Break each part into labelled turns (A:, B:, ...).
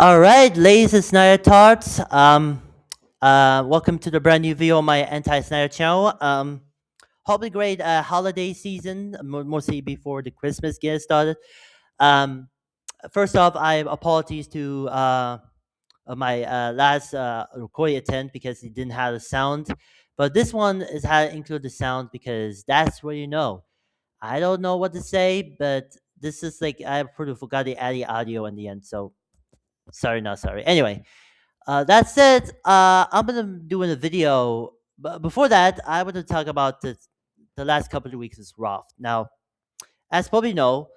A: All right, ladies and Snyder Tarts. Welcome to the brand new video on my Anti-Snyder channel. Hopefully great holiday season, mostly before the Christmas gets started. Um, First off, I apologies to my last recording attempt because it didn't have the sound, but this one is how to include the sound because that's what you know. I don't know what to say, but this is like I pretty forgot to add the audio in the end, so sorry, not sorry. Anyway, that said, I'm gonna doing a video. But before that, I want to talk about the last couple of weeks is rough. Now, as probably know,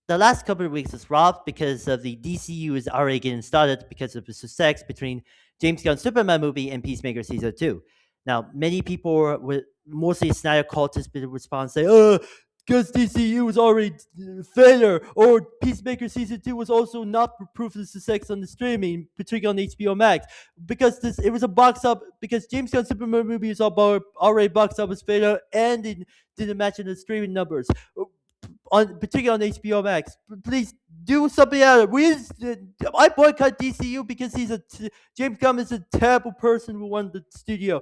A: the last couple of weeks is rough because of the DCU is already getting started because of the success between James Gunn's Superman movie and Peacemaker season 2. Now, many people with mostly Snyder cultists will respond say, "Oh, because DCU was already failure, or Peacemaker season 2 was also not proof of success on the streaming, particularly on HBO Max, because this it was a box up because James Gunn's Superman movie is already box office failure and it didn't match in the streaming numbers." On particularly on HBO Max. Please do something out of it. I boycott DCU because James Gunn is a terrible person who won the studio.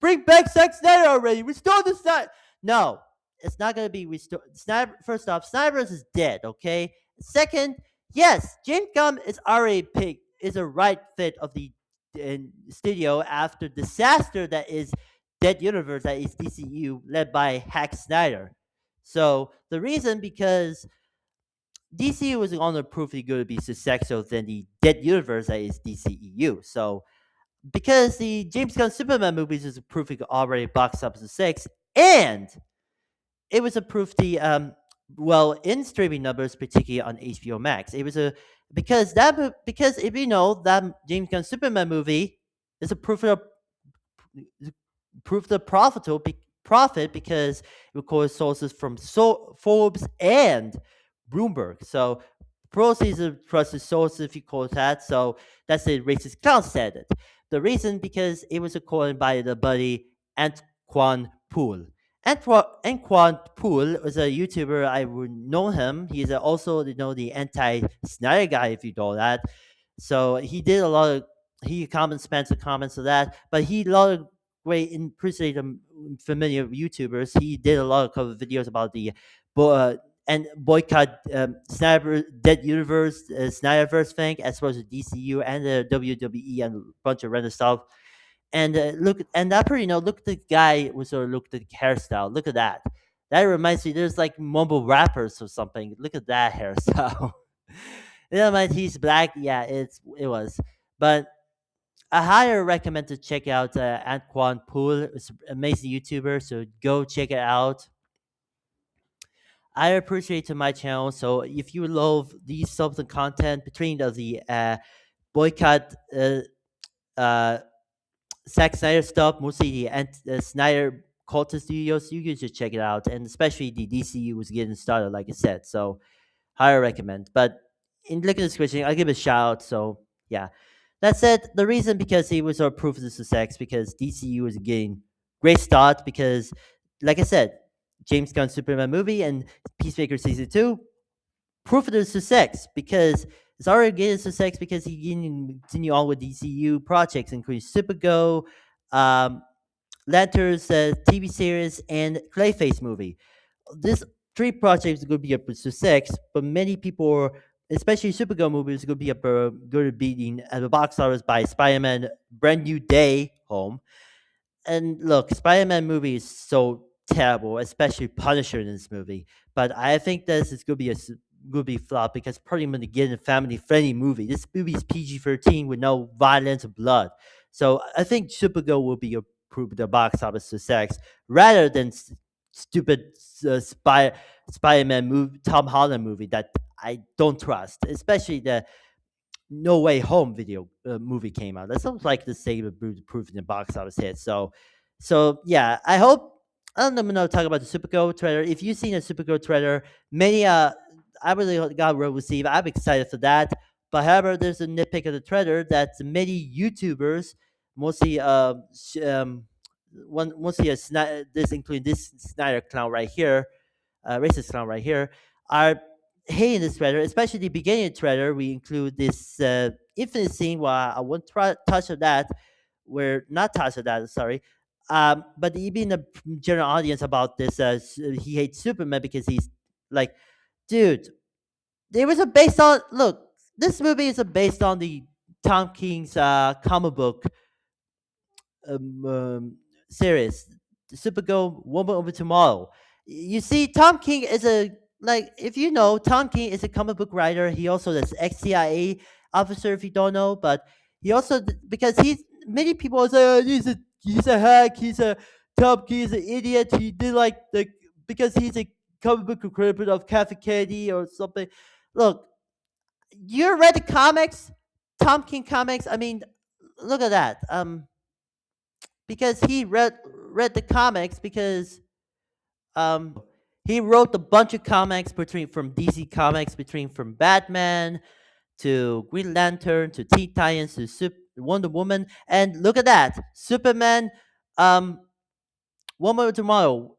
A: Bring back Zack Snyder already. Restore the Snyder. No, it's not gonna be restored. Snyder. First off, Snyderverse is dead. Okay. Second, yes, James Gunn is already picked. Is a right fit of the studio after disaster that is Dead Universe that is DCU led by Hack Snyder. So the reason because DC was going to prove it's going to be successful than the Dead Universe that is DCEU. So because the James Gunn Superman movies is proving already box office six, and it was a proof the well in streaming numbers, particularly on HBO Max. It was a because if you know that James Gunn Superman movie is a proof of the profit because it records sources from Forbes and Bloomberg. So proceeds of trusted sources, if you call it that. So that's the racist clown said it. The reason because it was recorded by the buddy Antoine Poole. Antoine Poole was a YouTuber. I would know him. He's also the anti-Snyder guy, if you know that. So he did a lot of he comments, spent some comments of that, but he a lot of great impersonated familiar YouTubers. He did a lot of cover videos about the and boycott Snyder Dead Universe, Snyderverse thing, as well as the DCU and the WWE and a bunch of random stuff. And look, and that pretty look at the guy with sort of look at the hairstyle. Look at that. That reminds me. There's like mumble rappers or something. Look at that hairstyle. Yeah, man, he's black. Yeah, it was, but I highly recommend to check out Antoine Poole. It's an amazing YouTuber, so go check it out. I appreciate to my channel. So if you love these sorts of content between the boycott uh, Zack Snyder stuff, mostly the Snyder cultist studios, you should check it out. And especially the DCU was getting started, like I said. So highly recommend. But in looking at the description, I'll give a shout out. So yeah. That said, the reason because he was our proof of the success because DCU was getting great start because, like I said, James Gunn Superman movie and Peacemaker season 2 proof of the success because it's already getting success because he can continue on with DCU projects including Supergirl, um, Lanterns TV series, and Clayface movie. This three projects are going to be a success, but many people, especially Supergirl movies, are going to be going to be in at the box office by Spider-Man Brand New Day home. And look, Spider-Man movie is so terrible, especially Punisher in this movie. But I think this is going to be going to be flop because probably going to get a family-friendly movie. This movie is PG-13 with no violence or blood. So I think Supergirl will be a prove the box office success rather than stupid Spider-Man movie, Tom Holland movie that I don't trust, especially the No Way Home video movie came out. That sounds like the same proof in the box office hit. So yeah, I hope. I don't know. I'm gonna talk about the Supergirl trailer. If you've seen a Supergirl trailer, many I really got well received. I'm excited for that. But however, there's a nitpick of the trailer that many YouTubers, mostly mostly this including this Snyder clown right here, racist clown right here, are hating this trailer, especially the beginning of the trailer. We include this infinite scene. Where I won't touch on that. We're not touch on that. Sorry. But even the general audience about this, he hates Superman because he's like, dude, it was a based on. Look, this movie is a based on the Tom King's comic book um, um, series, Supergirl, Woman Over Tomorrow. You see, Tom King is a like if you know, Tom King is a comic book writer. He also is ex-CIA officer. If you don't know, but he also because he's many people say he's a hack. He's a Tom King is an idiot. He did like the because he's a comic book critic of Catholic Kennedy or something. Look, you read the comics, Tom King comics. I mean, look at that. Because he read the comics because he wrote a bunch of comics between from DC Comics between from Batman to Green Lantern to Teen Titans to Wonder Woman, and look at that, Superman, um Woman of Tomorrow,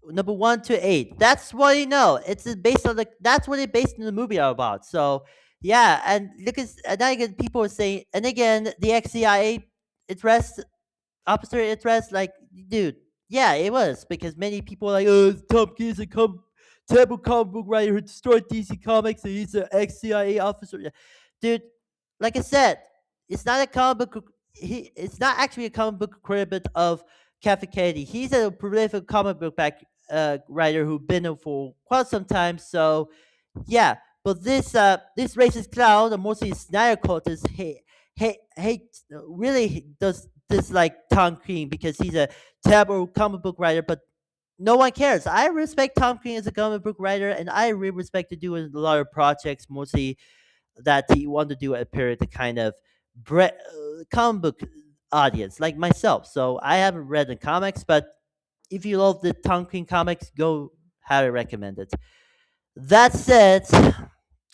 A: number 1 to 8. That's what you know. It's based on the that's what it based in the movie are about. So yeah, and look at and then again people are saying, and again the ex-CIA interest opposite interest, like, dude, yeah, it was because many people are like, oh, Tom King is a terrible comic book writer who destroyed DC Comics and he's an ex-CIA officer. Yeah. Dude, like I said, it's not a comic book. It's not actually a comic book credit of Kevin Kennedy. He's a prolific comic book writer who's been there for quite some time. So yeah, but this racist clown, and mostly Snyder cultists, hate really does dislike Tom King because he's a terrible comic book writer. But no one cares. I respect Tom King as a comic book writer, and I really respect to do a lot of projects, mostly that he want to do a period to kind of comic book audience like myself. So I haven't read the comics, but if you love the Tom King comics, go highly recommend it. That said,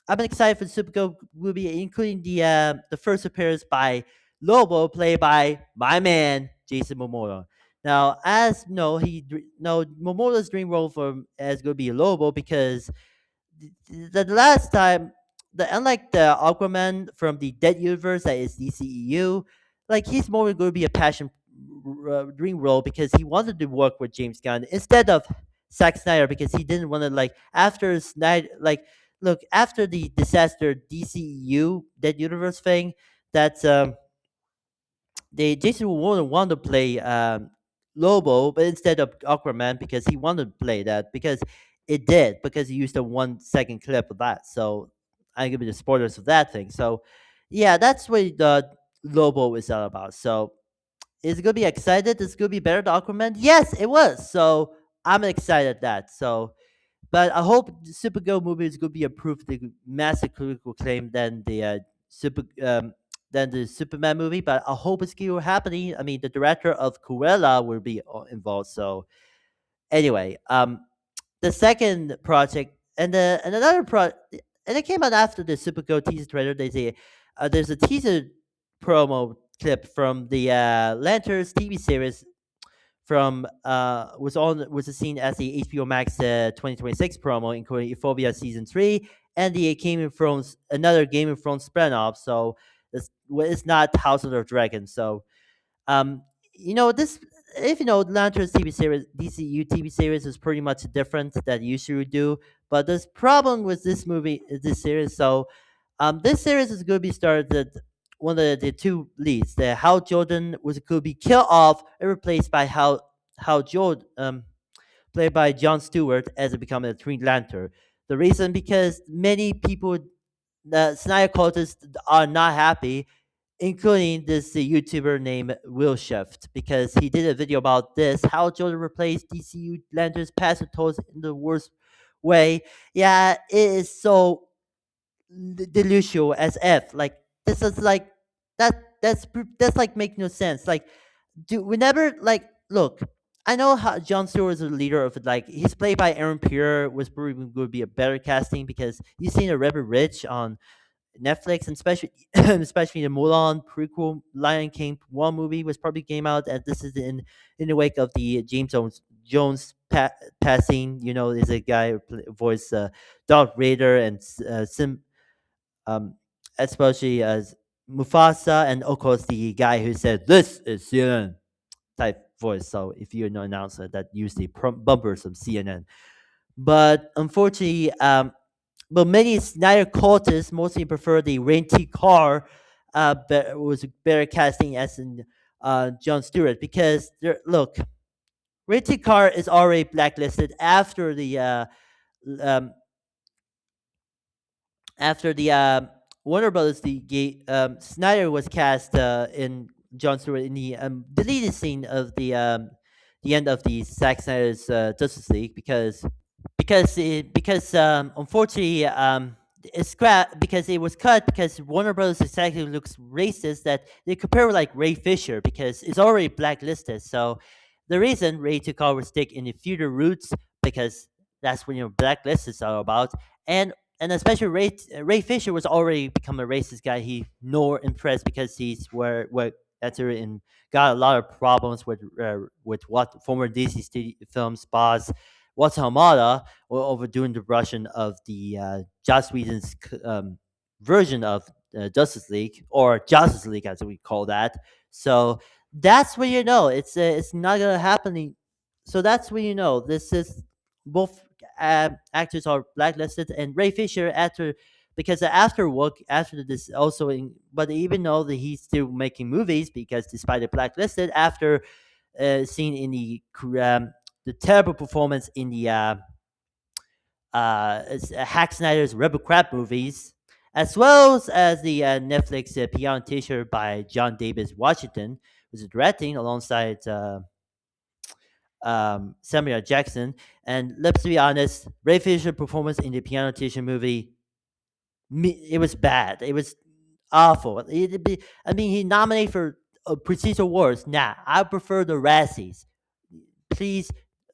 A: I'm excited for the Supergirl movie, including the first appearance by Lobo, played by my man Jason Momoa. Now, as you know, Momoa's dream role for as going to be Lobo because the last time, unlike the Aquaman from the Dead Universe that is DCEU, like he's more going to be a passion dream role because he wanted to work with James Gunn instead of Zack Snyder because he didn't want to like after Snyder like look after the disaster DCEU Dead Universe thing that they Jason Momoa wanted to play Lobo, but instead of Aquaman because he wanted to play that because it did because he used a 1 second clip of that. So I'm giving the spoilers of that thing. So yeah, that's what the Lobo is all about. So is it gonna be excited? Is it gonna be better than Aquaman? Yes, it was. So I'm excited at that. So but I hope the Supergirl movie is going to be approved to massive critical acclaim than the Superman movie. But I hope it's going to happening. I mean, the director of Cruella will be involved. So anyway, the second project and another and it came out after the Supergirl teaser trailer. They say there's a teaser promo clip from the Lanterns TV series from was a scene as the HBO Max 2026 promo, including Euphoria season 3 and the Game of Thrones another Game of Thrones spin-off. So it's not House of the Dragon. So um, this if you know Lanterns TV series, DCU TV series is pretty much different that you usually do. But there's problem with this series. So this series is going to be started. One of the two leads, the Hal Jordan was could be killed off and replaced by Hal Jordan, played by Jon Stewart, as it become a Green Lantern. The reason because many people, the Snyder cultists, are not happy, including this YouTuber named Will Shift, because he did a video about this how Jordan replaced DCU Lanterns past toes in the worst way. Yeah, it is so delusional as if like this is like that's like make no sense. Like, do we never like look? I know how Jon Stewart is a leader of it. Like he's played by Aaron Pierre, was probably going to be a better casting because you've seen a Rebel Rich on Netflix, and especially especially the Mulan prequel Lion King 1 movie was probably came out, and this is in the wake of the James Jones passing. Is a guy who voiced Darth Vader and um, especially as Mufasa, and of course the guy who said "This is CNN" type voice. So if you're an announcer, that usually bumpers from CNN. But unfortunately, but many Snyder cultists mostly prefer the Renty Car, was better casting as in John Stewart, because look, Renty Car is already blacklisted um, after the Warner Brothers, Snyder was cast in John Stewart in the deleted scene of the end of the Zack Snyder's Justice League, because unfortunately it's scrapped because it was cut because Warner Brothers exactly looks racist, that they compare with like Ray Fisher because it's already blacklisted. So the reason Ray took over stick in the future roots, because that's what blacklist is all about. And especially Ray Fisher was already become a racist guy. He nor impressed because he's where that's and got a lot of problems with what former DC films boss What's Hamada were overdoing the Russian of the Joss Whedon's version of Justice League, or Justice League as we call that. So that's when it's not gonna happen. So that's when this is both actors are blacklisted, and Ray Fisher after because after work after this also but even though that he's still making movies, because despite the blacklisted after seen in the terrible performance in the Hack Snyder's Rebel Crap movies, as well as the Netflix Piano Teacher by John Davis Washington, who's directing alongside Samuel Jackson. And let's be honest, Ray Fisher's performance in the Piano Teacher movie, it was bad. It was awful. I mean, he nominated for prestigious awards. Nah, I prefer the Razzies. Please,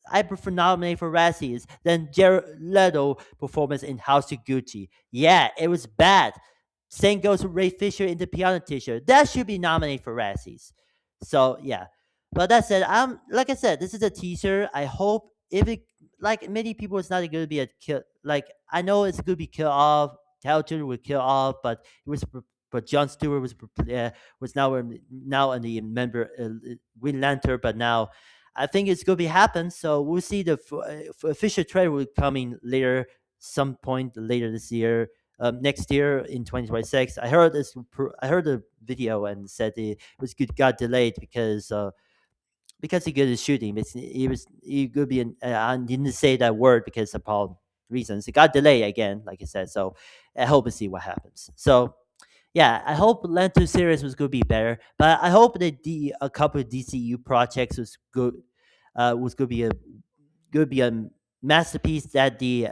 A: I prefer nominate for Razzies than Jared Leto performance in House of Gucci. Yeah, it was bad. Same goes with Ray Fisher in the Piano Teacher. That should be nominated for Razzies. So yeah, but that said, like I said, this is a teaser. I hope if it like many people, it's not going to be a kill. Like I know it's going to be kill off. Taylor would kill off, but it was. But John Stewart was now in the member Green Lantern, but now I think it's going to be happen. So we'll see the official trailer will coming later, some point later this year, next year in 2026. I heard I heard the video and said it was good got delayed because he got the shooting. It could be I didn't say that word because of problem reasons. It got delayed again, like I said. So I hope to see what happens. So yeah, I hope Lantern series was going to be better, but I hope that a couple of DCU projects was good. Was going to be a masterpiece, that the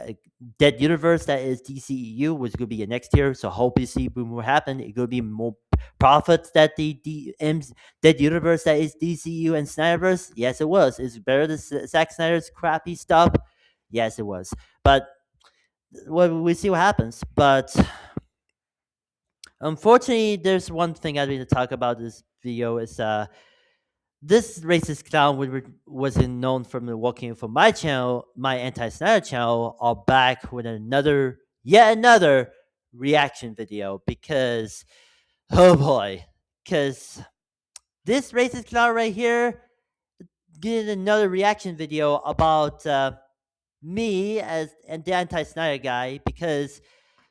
A: Dead Universe that is DCEU was going to be a next year. So hope you see what will happen. It could be more profits that the Dead Universe that is DCU and Snyderverse. Yes, it was. It's better than Zack Snyder's crappy stuff. Yes, it was. But well, we see what happens. But unfortunately, there's one thing I need to talk about this video is this racist clown wasn't known from the working for my channel, my anti-Snyder channel, are back with yet another reaction video because, oh boy, because this racist clown right here did another reaction video about me as and the anti-Snyder guy because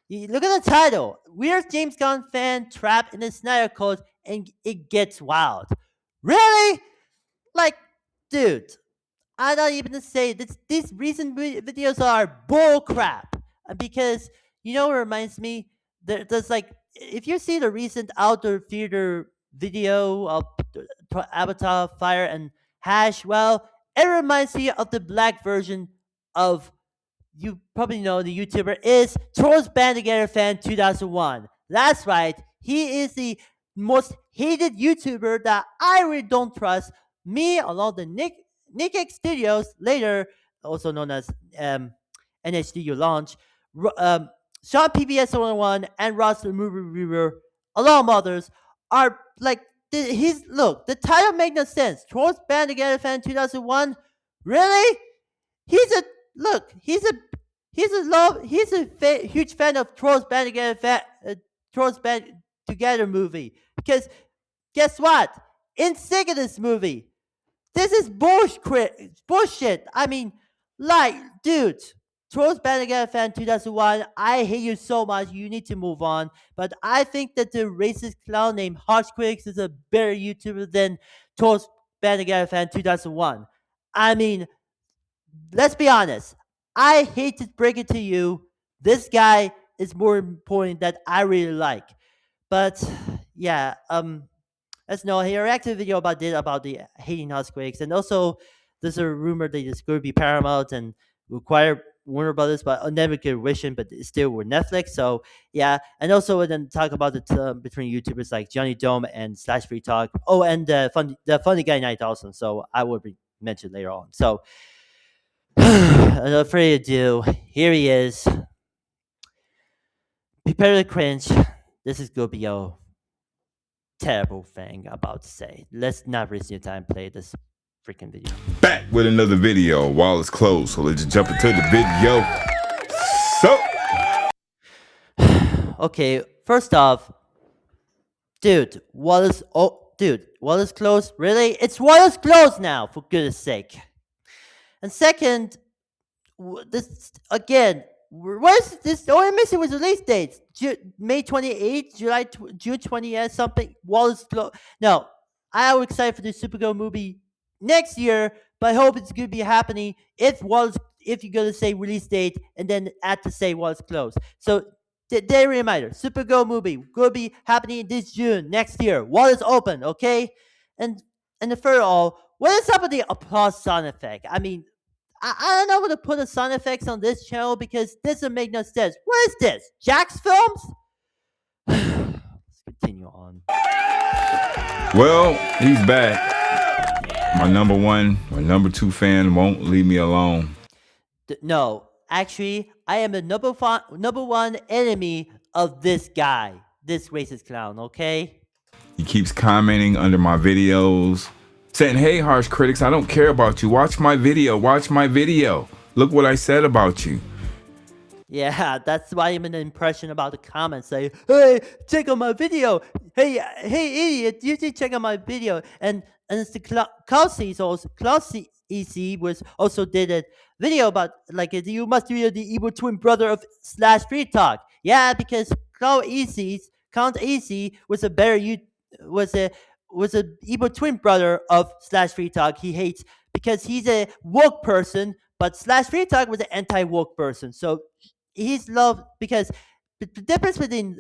A: look at the title. We're James Gunn fan trapped in the Snyder code and it gets wild. Really? Like, dude, I'm not even to say this. These recent videos are bull crap because it reminds me. There's like if you see the recent outdoor theater video of Avatar, Fire, and Hash, well, it reminds me of the black version of you probably know the YouTuber is Trolls Band Together Fan 2001. That's right. He is the most hated YouTuber that I really don't trust. Me, along the Nick X Studios, later also known as NHDU Launch, Sean PBS 101, and Ross the Movie Reviewer, along others, are like the title made no sense. Trolls Band Together Fan 2001. Really? He's a look. He's a huge fan of Trolls Band Together movie because guess what? In sync of this movie, this is bullshit. Bullshit. I mean, like, dude, Trolls Band Together fan 2001. I hate you so much. You need to move on. But I think that the racist clown named Harsh Critics is a better YouTuber than Trolls Band Together fan 2001. I mean, let's be honest. I hate to break it to you. This guy is more important that I really like. But yeah, let's know. He reacted a video about the hating earthquakes, and also there's a rumor that it's going to be Paramount and require Warner Brothers, but never get Vision, but it's still with Netflix. So yeah, and also we then talk about the between YouTubers like Johnny Dome and Slash Free Talk. Oh, and the funny guy Night also. So I will be mentioned later on. So without further ado, here he is. Prepare to cringe. This is gonna be a terrible thing I'm about to say. Let's not waste your time. Play this freaking video.
B: Back with another video while it's closed. So let's jump into the video. So,
A: okay, first off, dude, Wallace closed? Really? It's Wallace closed now, for goodness sake. And second, this again. What is this? The only missing was release dates. May 28th, June 20th, something. Wallace closed. No, I'm excited for the Supergirl movie next year, but I hope it's going to be happening if you're going to say release date and then add to say Wallace closed. So, day reminder, Supergirl movie going to be happening this June next year. Wallace open, okay? And the third all, what is up with the applause sound effect? I mean, I don't know what to put the sound effects on this channel because this doesn't make no sense. What is this? Jack's Films? Let's continue on.
B: well, he's back. My number one or number two fan won't leave me alone.
A: No, actually, I am the number one enemy of this guy, this racist clown, okay?
B: He keeps commenting under my videos, saying, hey, Harsh Critics, I don't care about you. Watch my video. Watch my video. Look what I said about you.
A: Yeah, that's why I'm an impression about the comments. Say, hey, check out my video. Hey, idiot, you should check out my video. And it's the Klaus EC was also did a video about like you must be the evil twin brother of Slash Free Talk. Yeah, because Count EC was a better was a evil twin brother of Slash Free Talk. He hates because he's a woke person, but Slash Free Talk was an anti-woke person. So he's loved because the difference between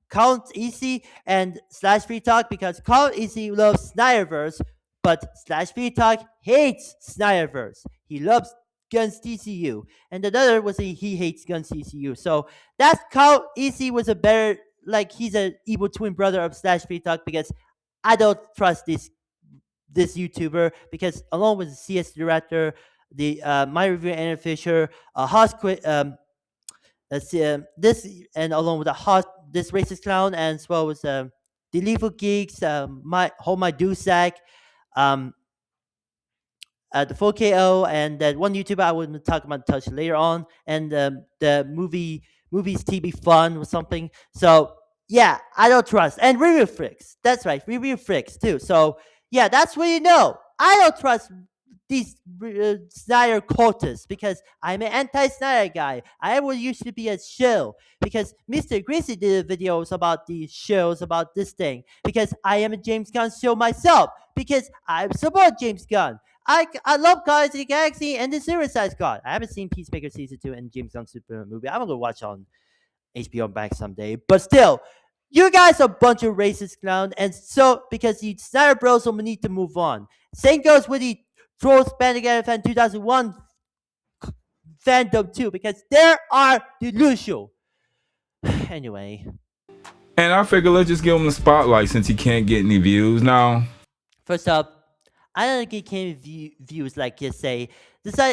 A: Count EC and Slash Free Talk, because Count EC loves Snyderverse, but Slash Free Talk hates Snyderverse. He loves Guns DCU, and the other was he hates Guns DCU. So that's Count EC was a better, like, he's an evil twin brother of Slash Free Talk, because I don't trust this YouTuber, because along with the CS director, the My Review Anna Fisher, this, and along with this racist clown, and as well as the Lethal Geeks, my Dusac, the 4KO, and that one YouTuber I will talk about touch later on, and the movies TV Fun or something. So yeah, I don't trust. And Review Freaks. That's right, Review Freaks too. So yeah, that's what you know. I don't trust these Snyder cultists because I'm an anti-Snyder guy. I will usually be a shill because Mr. Greasy did videos about these shows about this thing, because I am a James Gunn show myself, because I support James Gunn. I love Guardians of the Galaxy and the Suicide Squad. I haven't seen Peacemaker Season 2 and James Gunn Superman movie. I'm going to watch on HBO Max someday. But still, you guys are a bunch of racist clowns. And so, because the Snyder Bros will need to move on. Same goes with the Trolls Band Together fan 2001 fandom too, because they are delusional. Anyway.
B: And I figure let's just give him the spotlight since he can't get any views now.
A: First up, I don't get any views like you say.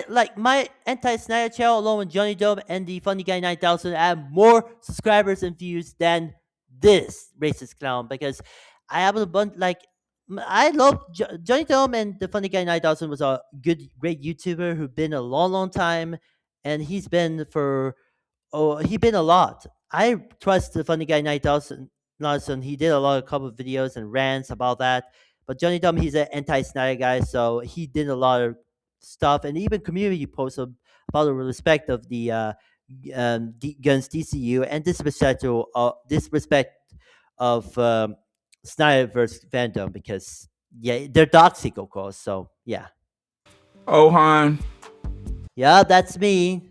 A: Like my anti-Snyder channel along with Johnny Dome and the Funny Guy 9000 have more subscribers and views than this racist clown, because I have a bunch, like, I love Johnny Dome, and the funny guy 9000 was a great YouTuber who been a long time, and he's been for he been a lot. I trust the funny guy 9000. Lawson, he did a lot of couple of videos and rants about that. But Johnny Dome, he's an anti-Snyder guy, so he did a lot of stuff, and even community posts about the respect of the guns DCU and disrespect of Snyderverse fandom because yeah, they're toxic, of course. So yeah,
B: Ohan
A: yeah, that's me,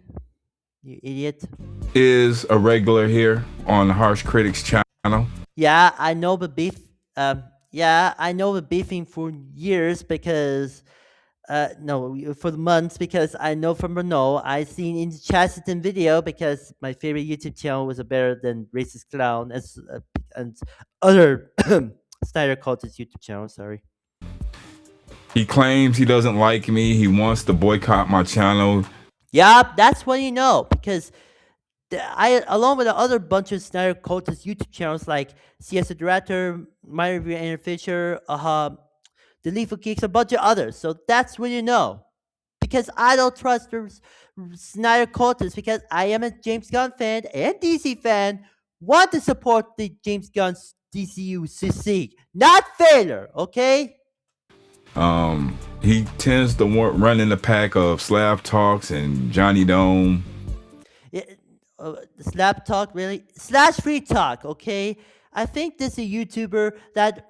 A: you idiot.
B: is a regular here on the Harsh Critics channel.
A: Yeah, I know the beef. Yeah, I know the beefing for years because no, for the months because I know from Renault. I seen in the Chassiton video because my favorite YouTube channel was a better than racist clown and other Snyder cultist YouTube channel. Sorry.
B: He claims he doesn't like me. He wants to boycott my channel.
A: Yeah, that's when you know because I, along with the other bunch of Snyder cultist YouTube channels like CS the Director, My Review, Andrew Fisher, The Lethal Geeks, a bunch of others. So that's when you know. Because I don't trust the Snyder cultists because I am a James Gunn fan and DC fan, want to support the James Gunn's DCU succeed, not failure, okay?
B: He tends to run in the pack of Slab Talks and Johnny Dome.
A: Slap talk, really? Slash free talk, okay? I think this is a YouTuber that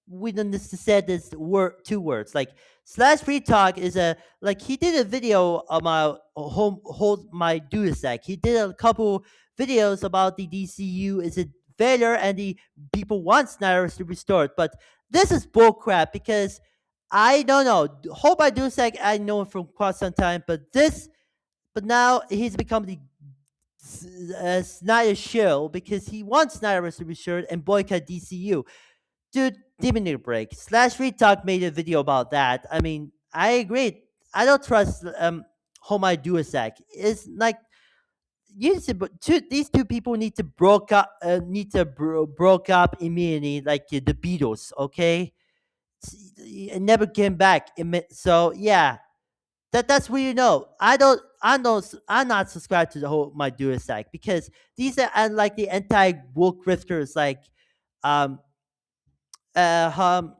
A: we don't said this word two words. Like slash free talk is a like he did a video about hold my Duosac. He did a couple videos about the DCU is a failure and the people want Snyder to restore it. But this is bullcrap because I don't know. Hold my Duosac I know him from quite some time, but now he's become the Snyder shill because he wants Snyder to be sure and boycott DCU. Dude, give me a break. Slash Free Talk made a video about that. I mean, I agree. I don't trust Homai Duosac. It's like you need to, these two people need to broke up immediately, like the Beatles. Okay, and never came back. So yeah, that's where you know. I'm not subscribed to the whole my Duosac because these are like the anti woke grifters like um uh um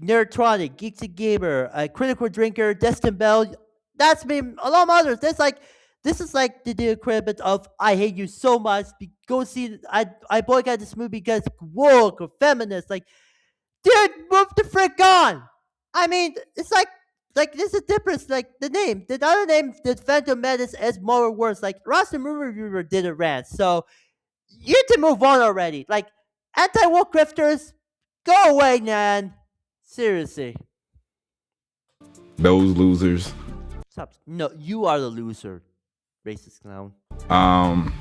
A: Nerdtronic, Geeksy Gamer, Critical Drinker, Destin Bell. That's me. A lot of others. This is like the equivalent of I hate you so much. Go see. I boycott this movie because it's woke or feminist. Like, dude, move the frick on. I mean, it's like there's a difference. Like the name, the other name, the Phantom Menace has more words. Like Ross the Movie Reviewer did a rant, so you need to move on already. Like anti woke grifters, go away, man. Seriously.
B: Those losers.
A: Stop. No, you are the loser, racist clown.
B: Um,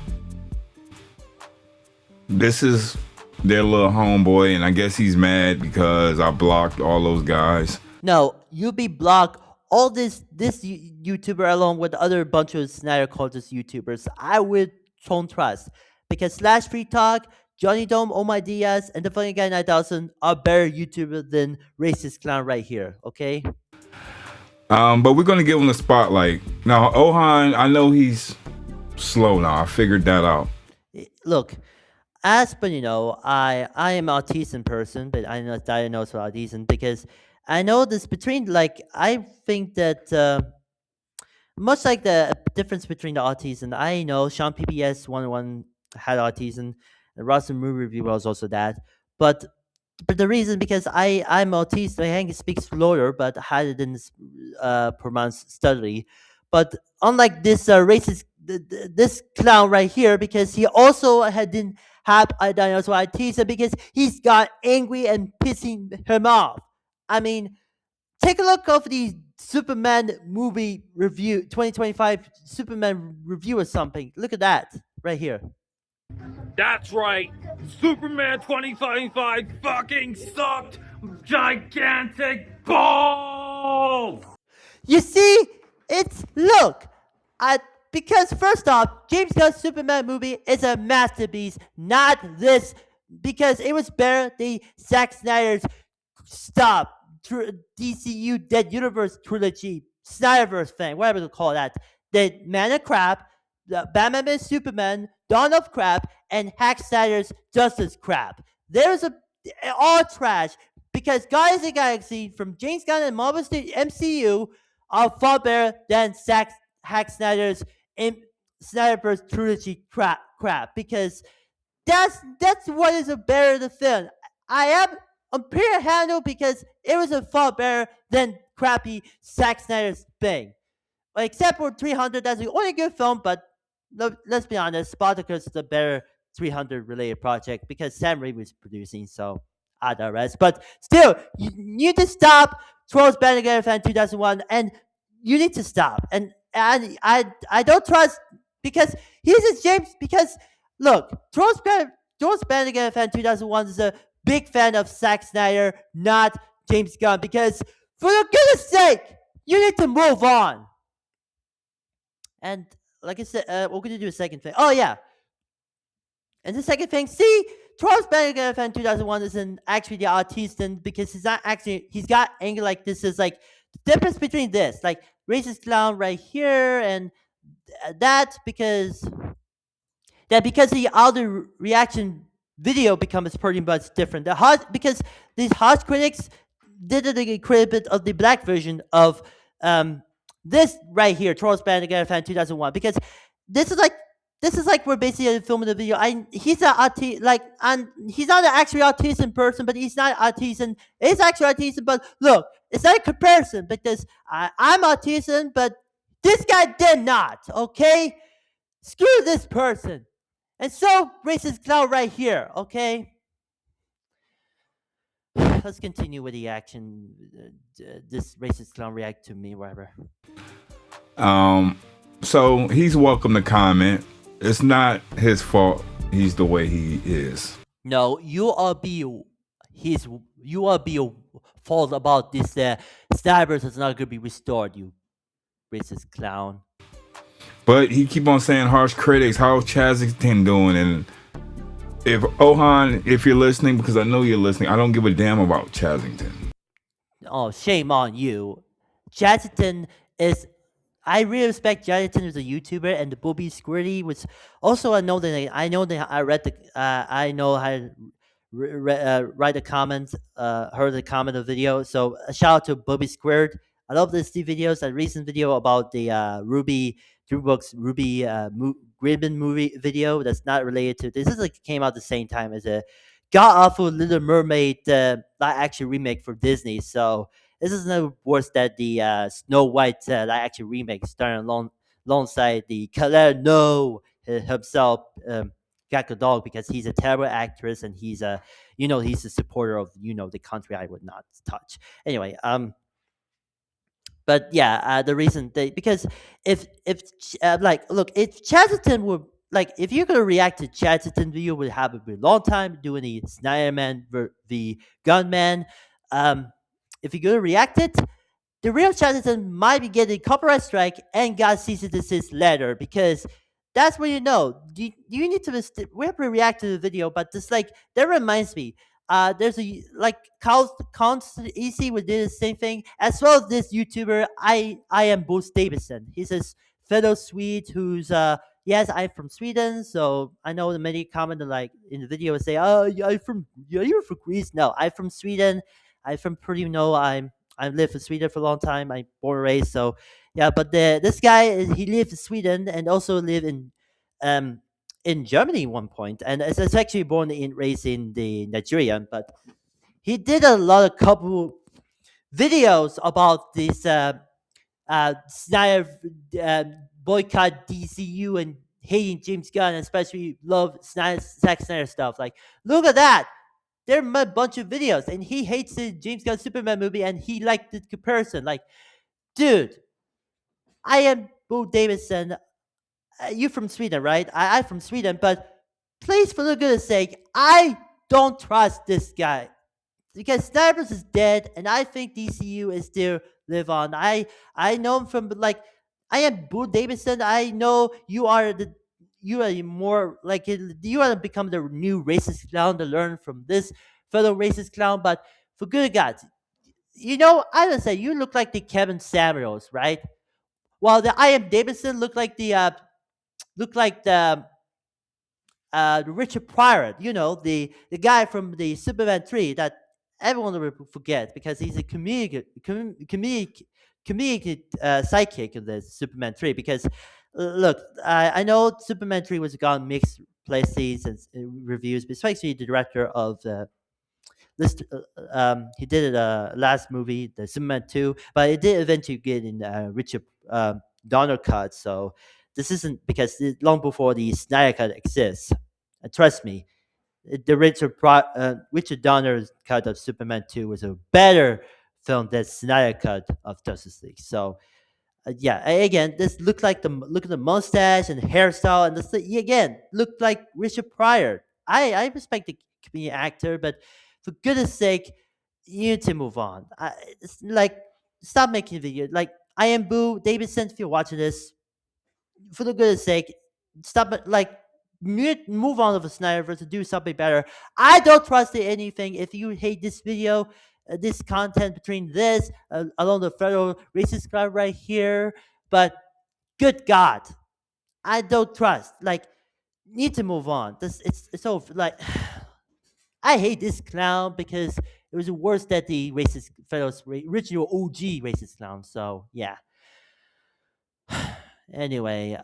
B: this is their little homeboy, and I guess he's mad because I blocked all those guys.
A: No, you be blocked. All this YouTuber along with other bunch of Snyder cultist YouTubers, I would don't trust because Slash Free Talk, Johnny Dome, Oh My Diaz, and the Funny Guy 9000 are better YouTubers than racist clown right here. Okay.
B: But we're gonna give him the spotlight now. Ohan, I know he's slow now. I figured that out.
A: Look, as but you know, I am an autism person, but I'm not diagnosed with autism because I know this between like I think that much like the difference between the autism, I know Sean PBS 101 had autism, and Ross Movie Review was also that, but the reason because I'm autistic, I can speak slower, but had it in pronounce steadily. But unlike this racist, this clown right here, because he also didn't have a diagnosis with autism because he's got angry and pissing him off. I mean, take a look of the Superman movie review, 2025 Superman review or something. Look at that right here.
C: That's right. Superman 2025 fucking sucked gigantic balls.
A: You see, it's look, because first off, James Gunn's Superman movie is a masterpiece, not this because it was better than Zack Snyder's stop. DCU Dead Universe trilogy, Snyderverse thing, whatever to call that. The Man of Crap, the Batman vs Superman, Dawn of Crap, and Hack Snyder's Justice Crap. There's a all trash because Guardians of the Galaxy from James Gunn and Marvel MCU are far better than Hack Snyder's Snyderverse trilogy crap because that's what is a better the film. I'm pretty handled because it was a far better than crappy Zack Snyder's thing. Except for 300, that's the only good film, but let's be honest, Spartacus is a better 300 related project because Sam Raimi was producing, so I digress. But still, you need to stop Trolls Band Together Fan 2001, and you need to stop. And I don't trust because he's a James because look, Trolls Band Together Fan 2001 is a big fan of Zack Snyder, not James Gunn, because for the goodness sake, you need to move on. And like I said, we're going to do a second thing. Oh, yeah. And the second thing, see, Charles Bannigan fan 2001 isn't actually the autism because he's not actually, he's got anger like this is like, the difference between this, like racist clown right here and that because the audio reaction video becomes pretty much different. Because these harsh critics did a bit of the black version of this right here, Charles Bannigan fan 2001, because this is like we're basically filming the video. He's he's not an actually autism person, but he's not autism. It's actually autism, but look, it's not a comparison because I'm autism, but this guy did not. Okay, screw this person, and so racist clown right here. Okay, let's continue with the action. This racist clown react to me, whatever.
B: So he's welcome to comment. It's not his fault. He's the way he is.
A: No, you are be fault about this. Snyderverse is not gonna be restored. You racist clown.
B: But he keep on saying harsh critics. How's Chazington doing? And if Ohan, if you're listening, because I know you're listening, I don't give a damn about Chazington.
A: Oh, shame on you. Chazington is. I really respect Jonathan as a YouTuber, and the Booby Squirty was also I know that I read the I know how to write the comments, heard the comment of the video. So a shout out to Booby Squared. I love this videos. A recent video about the Ruby Gribbon movie video that's not related to this. Is like came out the same time as a god awful Little Mermaid live action remake for Disney. So. This is no worse than the Snow White live action remake starring alongside the Color No himself, Gal Gadot, because he's a terrible actress and he's he's a supporter of the country I would not touch. Anyway, but yeah, the reason because if look, if Chazington would if you're gonna react to Chazington video, would have a very long time doing the Snyderman the Gunman. If you're gonna react it, the real Chazington might be getting copyright strike and got cease and desist letter because that's what you know. You need to we have to react to the video, but just that reminds me. There's a Constant Easy would do the same thing as well as this YouTuber. I am Bruce Davidson. He's this fellow Swede who's yes, I'm from Sweden, so I know the many comment in the video say, oh, you're from Greece. No, I'm from Sweden. I'm from I lived in Sweden for a long time. I'm born and raised, so yeah. But this guy he lived in Sweden and also lived in Germany at one point, and it's actually born and raised in the Nigeria. But he did a lot of couple videos about this Snyder boycott DCU and hating James Gunn, and especially love Zack Snyder stuff. Like, look at that. There are a bunch of videos, and he hates the James Gunn Superman movie, and he liked the comparison. Like, dude, I am Bo Davidson. You're from Sweden, right? I'm from Sweden, but please, for the goodness sake, I don't trust this guy because Snyderverse is dead, and I think DCU is still live on. I know him from I am Bo Davidson. I know you are more you want to become the new racist clown to learn from this fellow racist clown. But For good God, I would say you look like the Kevin Samuels, right? While the I am Davidson look like the Richard Pryor, the guy from the Superman 3 that everyone will forget because he's a comedic sidekick in the Superman 3. Because look, I know Superman 3 was gone mixed places and reviews, but especially the director of the list. He did it last movie, the Superman 2, but it did eventually get in Richard Donner cut. So this isn't because long before the Snyder cut exists. Trust me, the Richard Donner's cut of Superman 2 was a better film than Snyder cut of Justice League. So yeah, again, this look at the mustache and hairstyle, and this again looked like Richard Pryor. I respect the comedian actor, but for goodness sake, you need to move on. It's like stop making videos. Like I am Boo Davidson. If you're watching this, for the goodness sake, stop it. Like move on of the Snyderverse to do something better. I don't trust in anything. If you hate this video, this content between this along the federal racist crowd right here, but good God, I don't trust. Like, need to move on. This it's so like. I hate this clown because it was worse than the racist federal original OG racist clown. So yeah. Anyway,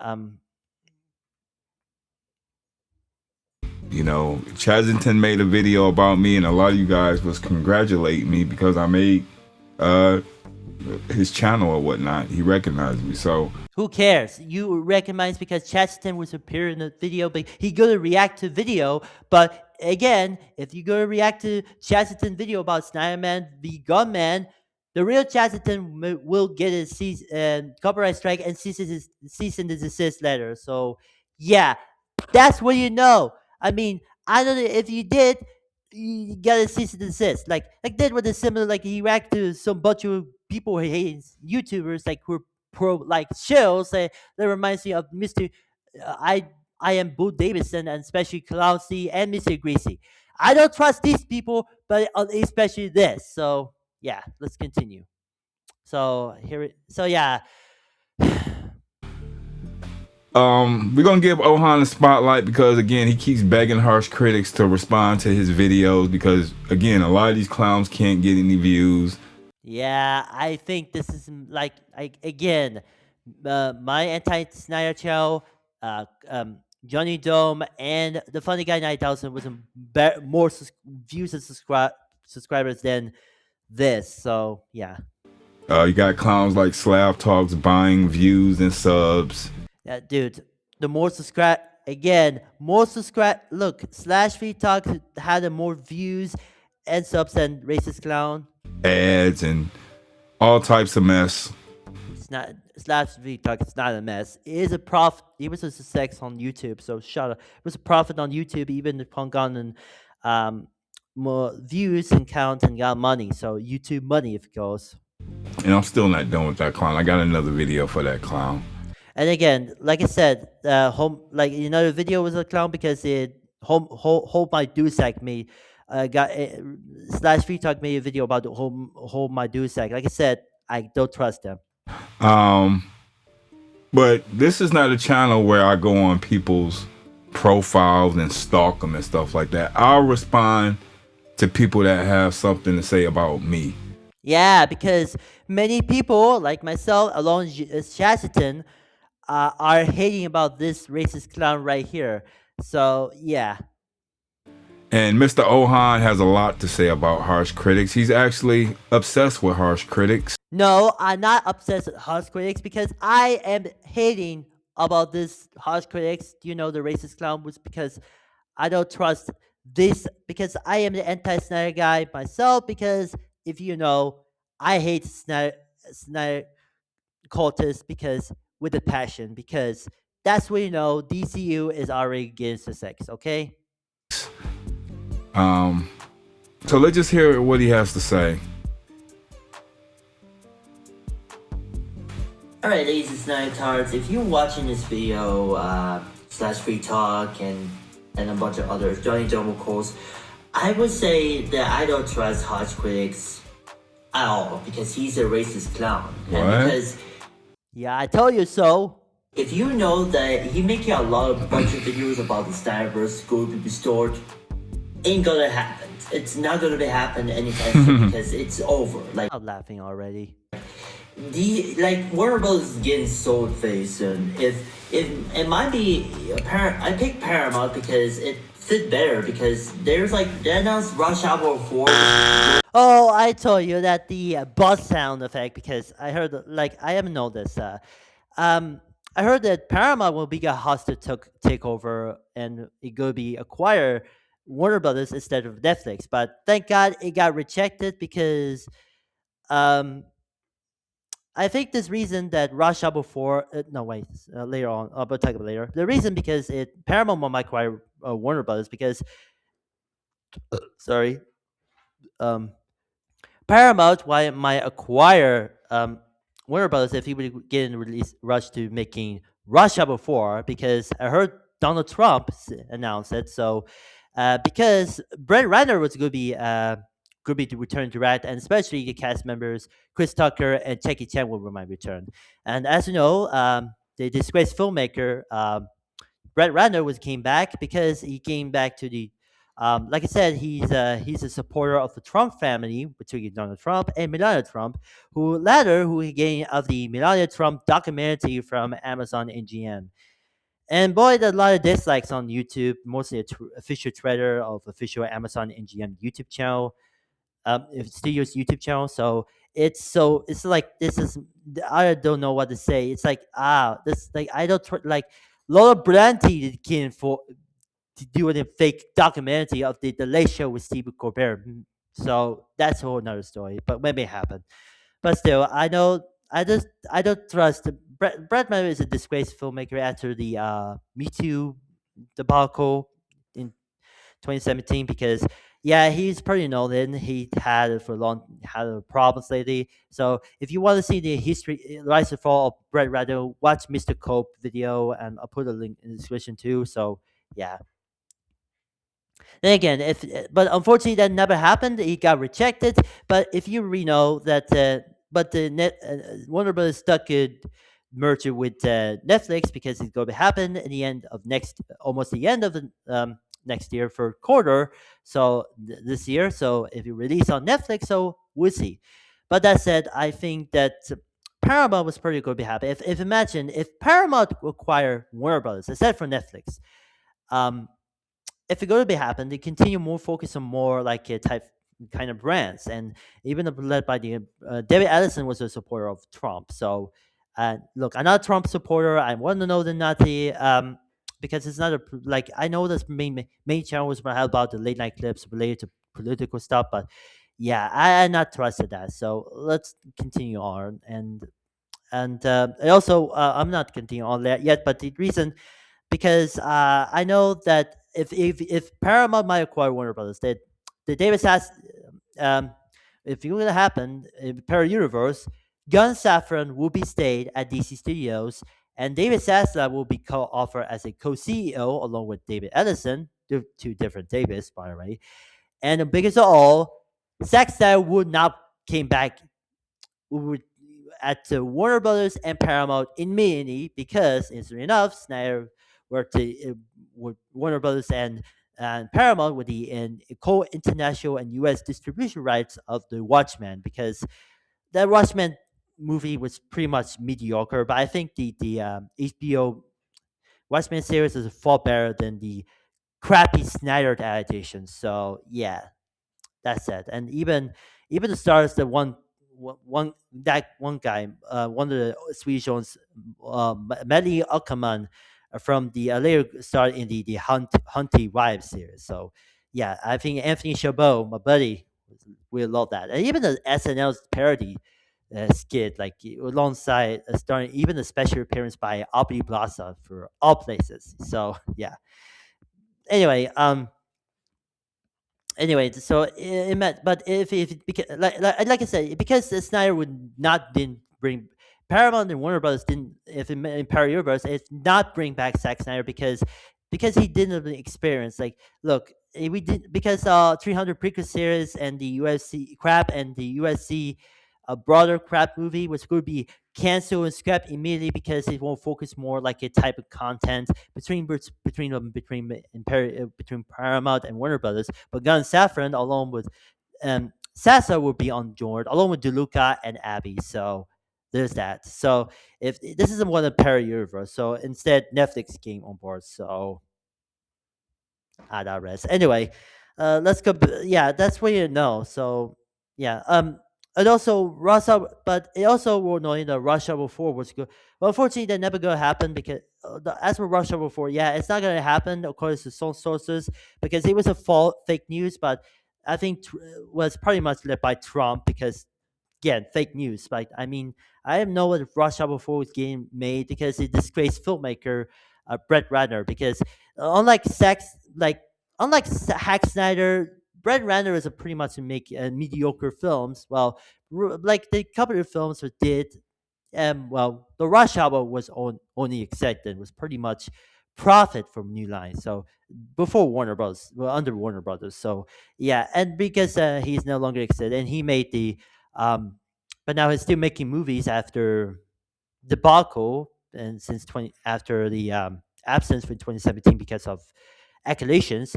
B: Chazington made a video about me, and a lot of you guys was congratulating me because I made his channel or whatnot. He recognized me, so
A: who cares? You recognize because Chaston was appearing in the video, but he gonna react to video. But again, if you gonna react to Chaston video about Snyderman the Gunman, the real Chaston will get a copyright strike and cease and desist letter. So yeah, that's what you know. I mean, I don't know if you did. You gotta cease and desist. Like that was a similar. Like he reacted to some bunch of people who hate YouTubers, like who are pro like shells. That reminds me of Mr. I am Boo Davidson and especially Clancy and Mr. Greasy. I don't trust these people, but especially this. So yeah, let's continue. So yeah.
B: we're gonna give Ohan a spotlight because again he keeps begging harsh critics to respond to his videos because again a lot of these clowns can't get any views.
A: Yeah, I think this is again, my anti-Snyder channel, Johnny Dome, and the Funny Guy 9000 was more views and subscribers than this. So yeah.
B: You got clowns like Slav Talks buying views and subs.
A: Yeah, dude. The more subscribe Look, Slash Free Talk had more views and subs than Racist Clown.
B: Ads and all types of mess.
A: It's not Slash Free Talk. It's not a mess. It is a profit. It was a success on YouTube. So shut up. It was a profit on YouTube, even if Punk gotten more views and count and got money. So YouTube money if it goes.
B: And I'm still not done with that clown. I got another video for that clown.
A: And again, like I said, another video was a clown because it Hold My Dusek made Slash Free Talk made a video about the Hold My Dusek. Like I said, I don't trust them.
B: But this is not a channel where I go on people's profiles and stalk them and stuff like that. I'll respond to people that have something to say about me.
A: Yeah, because many people like myself, along with Chaston, are hating about this racist clown right here. So yeah.
B: And Mr. Ohan has a lot to say about harsh critics. He's actually obsessed with harsh critics.
A: No, I'm not obsessed with harsh critics because I am hating about this harsh critics. The racist clown was because I don't trust this because I am the anti-Snyder guy myself because if you know, I hate Snyder cultists because with a passion because that's what DCU is already against the sex, okay?
B: So let's just hear what he has to say.
A: Alright, ladies and Snyder, if you're watching this video, Slash Free Talk and a bunch of others, Johnny Dome of course,
D: I would say that I don't trust Hodge critics at all because he's a racist clown. And
B: What?
D: because
A: Yeah, I told you so.
D: if you know that he making a lot of bunch of videos about the Snyderverse going to be restored, ain't gonna happen. It's not gonna be happen anytime soon because it's over. Like
A: I'm laughing already.
D: Warner Bros is getting sold very soon. If it might be apparent, I picked Paramount because it fit better because there's like they announced Rush Hour 4.
A: Oh, I told you that the buzz sound effect because I heard like I haven't know this. Um, I heard that Paramount will be a hostile takeover and it will be acquire Warner Brothers instead of Netflix. But thank God it got rejected because um I think this reason that Rush Hour 4, no wait, later on, I'll talk about it later. The reason because it Paramount might acquire Warner Brothers because sorry, um Paramount might acquire Warner Brothers if he would get in release rush to making Rush Hour 4 because I heard Donald Trump announce it. So because Brett Ratner was going to be to return direct, and especially the cast members Chris Tucker and Jackie Chan will might return. And as you know, the disgraced filmmaker Brett Ratner was came back because he came back to the like I said, he's a supporter of the Trump family, between Donald Trump and Melania Trump, who he gained of the Melania Trump documentary from Amazon NGM. And boy, there's a lot of dislikes on YouTube, mostly official Twitter of official Amazon NGM YouTube channel, if Studio's YouTube channel. So it's like this is I don't know what to say. It's like this like I don't like Lola Branty came for to do a fake documentary of the Late Show with Stephen Colbert. So that's a whole nother story, but maybe it happened. But still, I know I don't trust Brett Ratner is a disgraced filmmaker after the Me Too debacle in 2017 because yeah, he's pretty known and he had it for long had problems lately. So if you want to see the history rise and fall of Brett Ratner, watch Mr. Cope video and I'll put a link in the description too. So yeah. Then again, if but unfortunately that never happened. He got rejected. But if you know that, but the Warner Brothers stuck a merger with Netflix because it's going to happen at the end of almost the end of the next year for quarter. So this year. So if you release on Netflix, so we'll see. But that said, I think that Paramount was pretty going to be happy. If imagine if Paramount acquire Warner Brothers instead for Netflix. Um, if it going to be happen, they continue more focus on more like a type kind of brands, and even led by the David Ellison was a supporter of Trump. So, look, I'm not a Trump supporter. I want to know the Nazi because it's not like I know this main channel was about the late night clips related to political stuff, but yeah, I not trusted that. So let's continue on and I also I'm not continuing on that yet, but the reason because I know that if Paramount might acquire Warner Brothers, that the David Sass, um, if it going to happen in Para Universe, Gun Saffron will be stayed at DC Studios, and David Zaslav will be co-offered as a co-CEO along with David Ellison, two different Davids, by the way. And the biggest of all, Zack Snyder would not came back would at Warner Brothers and Paramount immediately because, interestingly enough, Snyder worked with Warner Brothers and Paramount with the co-international and U.S. distribution rights of the Watchmen because the Watchmen movie was pretty much mediocre, but I think the HBO Watchmen series is far better than the crappy Snyder adaptation. So yeah, that's it. And even the stars, the one guy, one of the Swedish ones, Melly Ackerman from the later starred in the Hunty Wives series. So yeah, I think Anthony Chabot, my buddy, will love that. And even the SNL's parody skit, like alongside starring even a special appearance by Aubrey Plaza for all places. So yeah. Anyway, so it meant, but if because like I said, because Snyder would not didn't bring Paramount and Warner Brothers didn't if it meant in Para Universe, it's not bring back Zack Snyder because because he didn't experience like look we did because 300 prequel series and the USC crap and the USC broader crap movie was going to be canceled and scrapped immediately because it won't focus more like a type of content between Paramount and Warner Brothers. But Gunn Safran along with Sasa will be on board along with DeLuca and Abby. So there's that. So if this isn't one of Perry universe, so instead Netflix came on board. So that rest. Anyway, let's go. Yeah, that's what you know. So yeah, and also Russia, but it also will know that Russia Hour 4 was good. Well, unfortunately, that never gonna happen because as for Russia Hour 4, yeah, it's not gonna happen according to some sources because it was a fake news, but I think was pretty much led by Trump because again, fake news. Like, I mean, I don't know what Rush Hour 4 was getting made because it disgraced filmmaker Brett Ratner. Because unlike Hack Snyder, Brett Ratner is a pretty much make mediocre films. Well, like the couple of films that did, well, the Rush Hour was only accepted was pretty much profit from New Line. So before Warner Brothers, well, under Warner Brothers. So yeah, and because he's no longer accepted, and he made the but now he's still making movies after debacle and since 20 after the absence from 2017 because of accusations.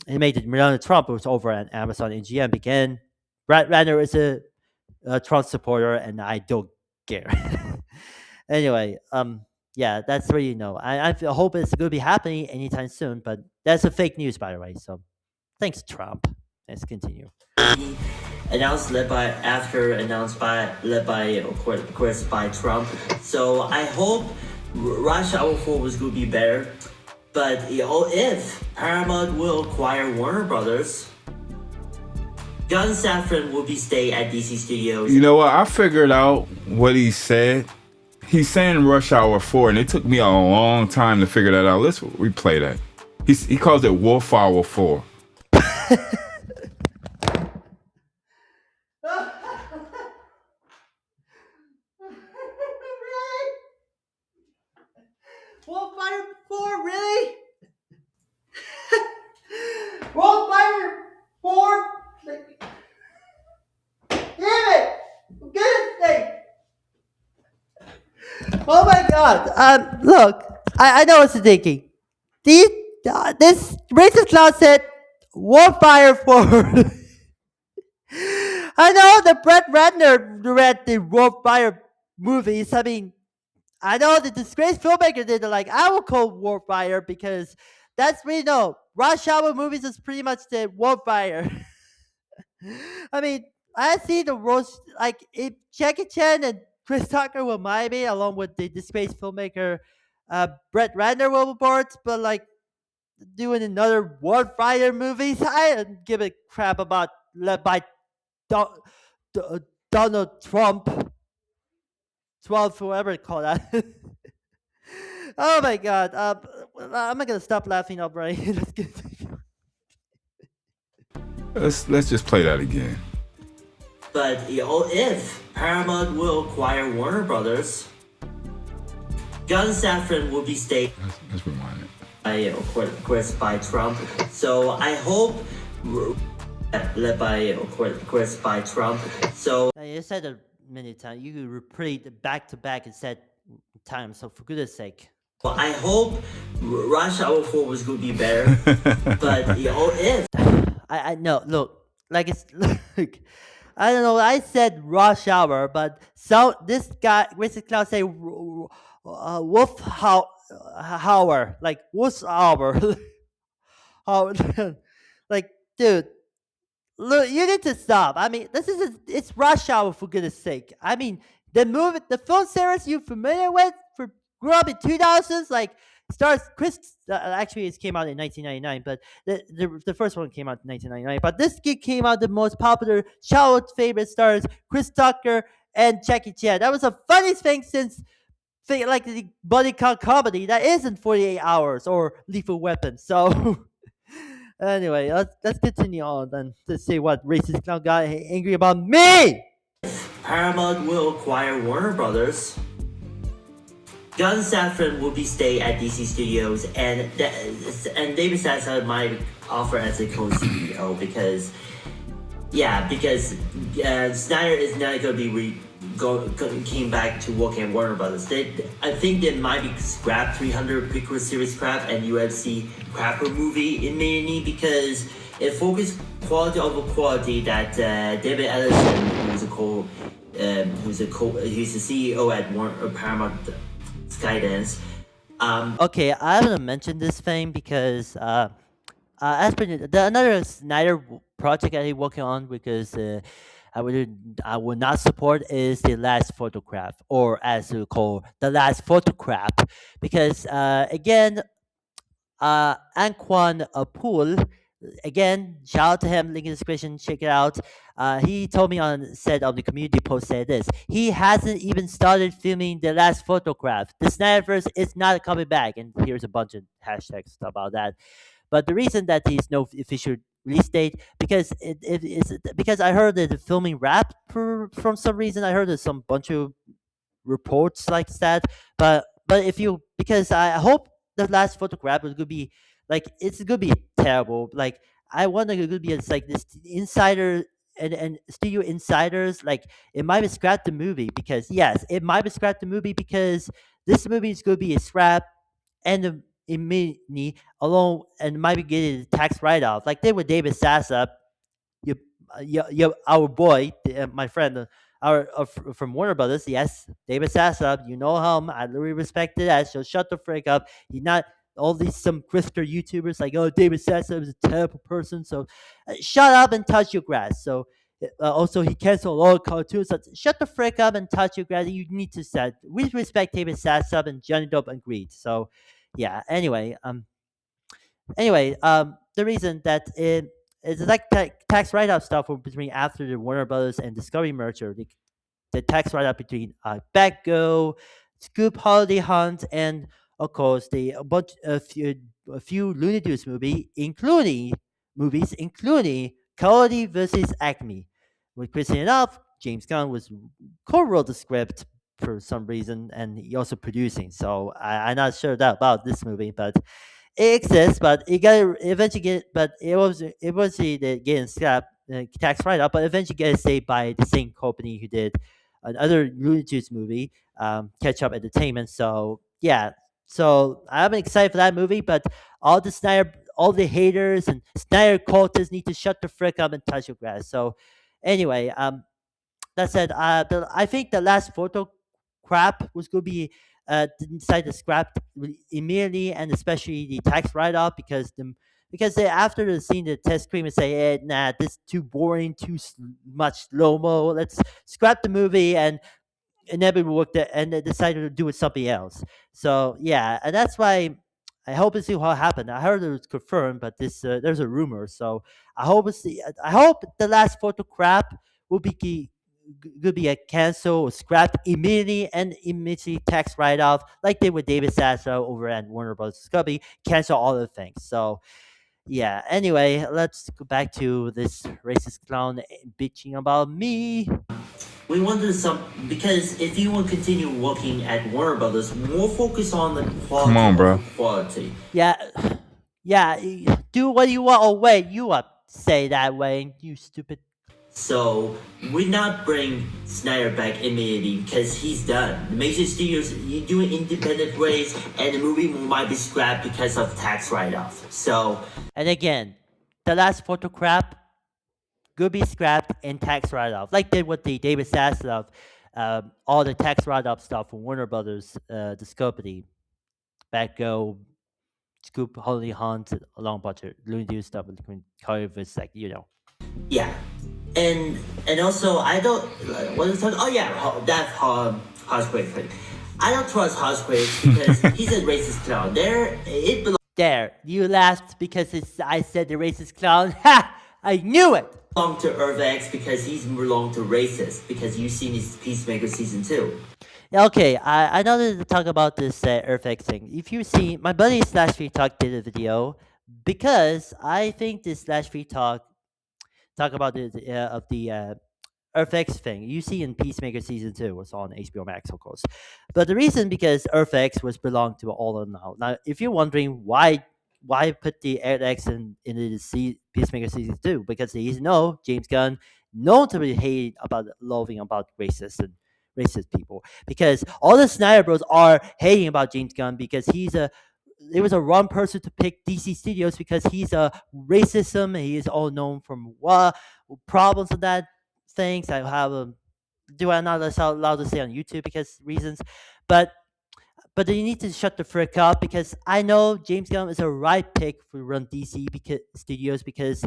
A: He made it. Melania Trump was over at Amazon and GM. Again, Brad Ratner is a Trump supporter, and I don't care. Anyway, yeah, that's what you know. I hope it's going to be happening anytime soon, but that's a fake news, by the way. So, thanks, Trump. Let's continue.
D: Announced led by of course by Trump. So I hope Rush Hour 4 was going to be better. But if Paramount will acquire Warner Brothers, Gunn Safran will be staying at DC Studios.
B: You know what? I figured out what he said. He's saying Rush Hour 4, and it took me a long time to figure that out. Let's replay that. He calls it Wolf Hour 4.
A: Wolfire 4, really? Wolfire 4? Damn it! Goodness sake! Oh my god. Look, I know what you're thinking. This racist clown said Warfire 4. I know that Brett Ratner read the Warfire movies. I mean, I know the disgraced filmmaker did it. Like, I will call Warfire because that's we know. Rush Hour movies is pretty much the Warfire. I mean, I see the roast like if Jackie Chan and Chris Tucker were maybe along with the disgraced filmmaker Brett Ratner will board, but like doing another Warfire movies, I don't give a crap about led by Donald Trump. 12, whoever you call that. Oh my god. I'm not gonna stop laughing already.
B: Let's just play that again.
D: But if Paramount will acquire Warner Brothers, Gunn Safran will be staying.
B: Let's rewind
D: By
B: it.
D: of course by Trump. So I hope led by of course by Trump. So
A: You said it many times. You could repeat it back to back and said times. So for goodness sake.
D: well, I hope Rush Hour 4 was going to be better. But if
A: I know. Look, like it's like I don't know. I said Rush Hour, but so this guy, Richard Cloud, say Wolf Hour, like Wolf Hour. Like, dude, look, you need to stop. I mean, it's Rush Hour for goodness sake. I mean, the film series you familiar with for grew up in 2000s, like stars Chris. Actually, it came out in 1999, but the first one came out in 1999. But this kid came out the most popular childhood favorite stars Chris Tucker and Jackie Chan. That was the funniest thing since like the buddy cop comedy that isn't 48 Hours or Lethal Weapon. So. Anyway, let's continue on and let's see what racist clown got angry about me.
D: Paramount will acquire Warner Brothers, Gunn Safran will be stay at DC Studios, and David Sassa might offer as a co-CEO because, yeah, because Snyder is not going to be came back to work at Warner Brothers. I think they might be scrap 300 prequel series crap and UFC crapper movie immediately because it focused quality over quality that David Ellison, who's the CEO at Paramount Skydance.
A: Okay, I'm gonna mention this thing because as per another Snyder project that he's working on, because I would not support is the last photograph, or as we call the last photograph, because again, Anquan Pool, again, shout out to him, link in the description, check it out. He told me said on the community post, said this: he hasn't even started filming the last photograph. The Snyderverse is not coming back, and here's a bunch of hashtags about that. But the reason that he's no official release date, because it's because I heard that the filming wrapped from some reason. I heard there's some bunch of reports like that. But if you, because I hope the last photograph is gonna be like, it's gonna be terrible. Like, I wonder if it could be, it's like this insider and studio insiders, like it might be scrapped the movie, because yes, it might be scrapped the movie because this movie is gonna be a scrap, and immediately alone, and might be getting a tax write off like they with David Sassa, our boy, my friend, from Warner Brothers. Yes, David Sassa, you know him. I really respect that. So shut the frick up. He's not all these some grifter YouTubers like, oh, David Sassa is a terrible person. So shut up and touch your grass. So also he canceled all cartoons. So shut the frick up and touch your grass. You need to set. We respect David Sassa, and Johnny Dope agreed. So yeah. Anyway, the reason that it's like tax write-off stuff between after the Warner Brothers and Discovery merger, the tax write-off between Batgirl, Scoop Holiday Hunt, and of course a few Looney Tunes movies, including Cody versus Acme. With Christian enough, James Gunn was co-wrote the script for some reason, and he also producing. So I'm not sure about this movie, but it exists, but it got eventually get, but it was the getting scrapped, tax write up, but eventually get saved by the same company who did another Looney Tunes movie, Catch Up Entertainment. So yeah, so I'm excited for that movie, but all the haters and Snyder cultists need to shut the frick up and touch your grass. So anyway, that said, I think the last photo crap was going to be decided to scrap immediately, and especially the tax write-off, because they, after the scene, the test screen and say, nah, this is too boring, much slow mo. Let's scrap the movie, and never worked it, and they decided to do it something else. So yeah, and that's why I hope to see what happened. I heard it was confirmed, but there's a rumor. So I hope the last photo crap will be could be a cancel or scrap immediately, and immediately tax write off, like they with David Sassa over at Warner Bros. Discovery, cancel all the things. So yeah. Anyway, let's go back to this racist clown bitching about me.
D: We wanted some because if you want to continue working at Warner Brothers, more focus on the quality.
B: Come on, bro.
D: Over quality.
A: Yeah, yeah. Do what you want. Oh wait, you say that way, you stupid.
D: So we not bring Snyder back immediately because he's done. The major studios doing independent ways, and the movie might be scrapped because of tax write-off. So,
A: and again, the last photo crap could be scrapped and tax write-off, like they with the David Sass stuff, all the tax write-off stuff from Warner Brothers Discovery, Batgirl, Scoop, Holiday Hunt, a long bunch of Looney Tunes stuff, and Carver's, like, you know.
D: Yeah. And also, I don't. What is talking? Oh yeah, that Hosquake thing. I don't trust Hosquake because he's a racist clown. It belongs.
A: There, you laughed because I said the racist clown. Ha! I knew it.
D: Belong to Earth X because he's belong to racist because you've seen his Peacemaker season 2.
A: Okay, I know to talk about this Earth X thing. If you see, my buddy Slash Free Talk did a video, because I think this Slash Free Talk about the Earth-X thing. You see in Peacemaker season 2 was on HBO Max, of course. But the reason because Earth-X was belonged to all of now. Now, if you're wondering why put the Earth-X in the Peacemaker season 2, because he's James Gunn known to be hate about loathing about racist people, because all the Snyder Bros are hating about James Gunn because it was a wrong person to pick DC Studios because he's a racism. He is all known from what problems of that things. I have do I not allowed to say on YouTube because reasons, but you need to shut the frick up because I know James Gunn is a right pick for run DC Studios because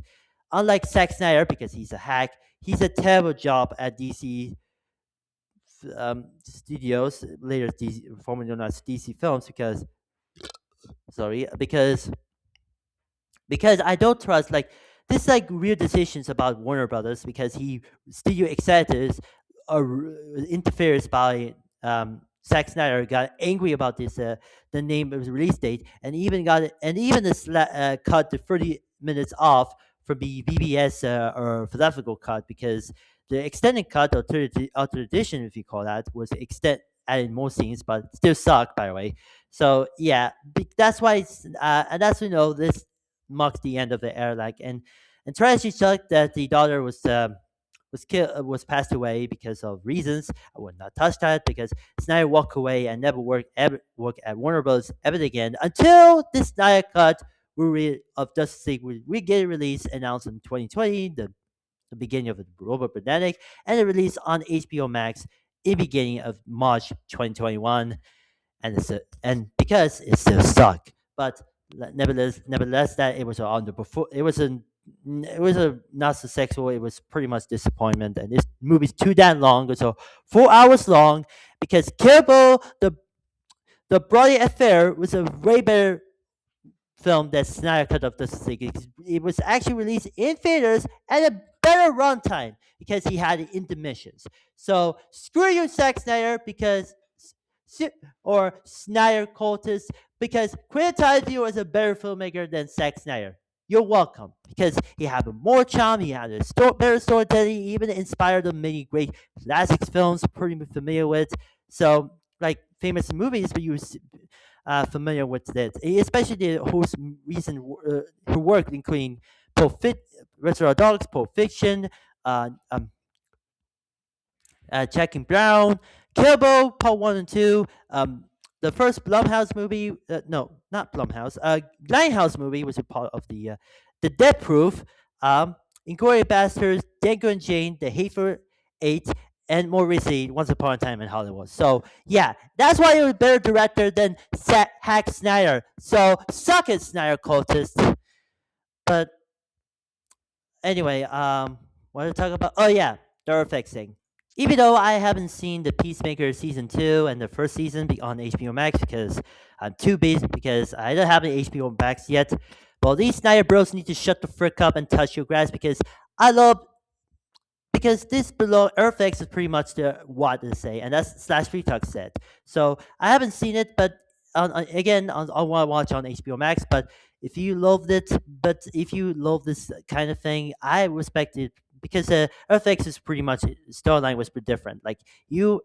A: unlike Zack Snyder, because he's a hack, he's a terrible job at DC Studios, later DC, formerly known as DC Films, because I don't trust this weird decisions about Warner Brothers because studio executives interferes by Zack Snyder got angry about this the name of the release date and even cut the 30 minutes off from the BBS or theatrical cut because the extended cut or altered edition, if you call that, was added more scenes but still sucked, by the way. So yeah, that's why and that's this marks the end of the era. And tragedy sucked that the daughter was passed away because of reasons. I would not touch that because Snyder walked away and never worked at Warner Bros. Ever again until this Snyder cut of Justice League we get released announced in 2020, the beginning of the global pandemic, and the release on HBO Max in beginning of March 2021. And because it still sucked, but nevertheless, that it was it was a not successful. It was pretty much disappointment, and this movie's too damn long. So 4 hours long because Kill the Bloody Affair was a way better film that Snyder cut of Justice League. It was actually released in theaters at a better runtime because he had intermissions. So screw you, Zack Snyder, or Snyder cultists, because Quentin Tarantino is a better filmmaker than Zack Snyder. You're welcome, because he had more charm, he had better storytelling, he even inspired the many great classics films pretty familiar with. So, famous movies, but you familiar with that, especially the whose recent her work, including Reservoir Dogs, Pulp Fiction, Jackie Brown, Kill Bill Part 1 and 2, the first Blumhouse movie, no, not Blumhouse, Grindhouse movie was a part of the Death Proof, Inglourious Basterds, Django and Jane, The Hateful Eight, and more recently, Once Upon a Time in Hollywood. So, yeah, that's why he was a better director than Zack Snyder. So, suck it, Snyder cultists. But, anyway, what did I talk about? Oh, yeah, the Earth-X thing. Even though I haven't seen the Peacemaker season 2 and the first season on HBO Max because I'm too busy because I don't have an HBO Max yet. Well, these Snyder Bros need to shut the frick up and touch your grass because this below Earth-X is pretty much what they say, and that's /Free Talk said. So I haven't seen it, but I want to watch on HBO Max. But if you love this kind of thing, I respect it because Earth-X is pretty much storyline was pretty different.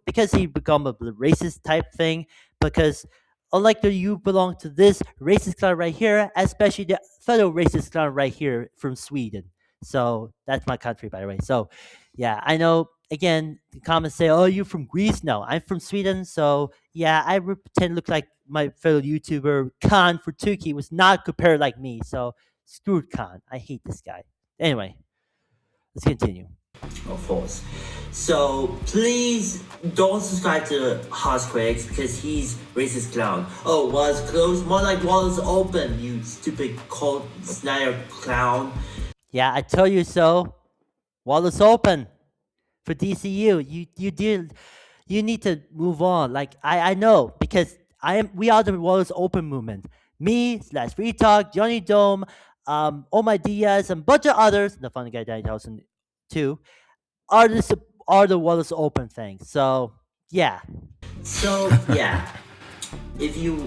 A: Because he become a racist type thing because. Unlike you belong to this racist clan right here, especially the fellow racist clan right here from Sweden. So that's my country, by the way. So, yeah, I know. Again, the comments say, "Oh, you're from Greece." No, I'm from Sweden. So, yeah, I pretend to look like my fellow YouTuber Khan for Turkey was not compared like me. So, screwed Khan. I hate this guy. Anyway, let's continue.
D: Of course. So please don't subscribe to Hosquakes because he's racist clown. Oh, was closed? More like was open, you stupid cold Snyder clown.
A: Yeah, I tell you so. Wall is open for DCU. You need to move on. I know because we are the Wall is open movement. Me /Free Talk, Johnny Dome, Omar Diaz, and a bunch of others. The funny guy 2002 are the Wallace Open thing. So yeah.
D: So yeah, if you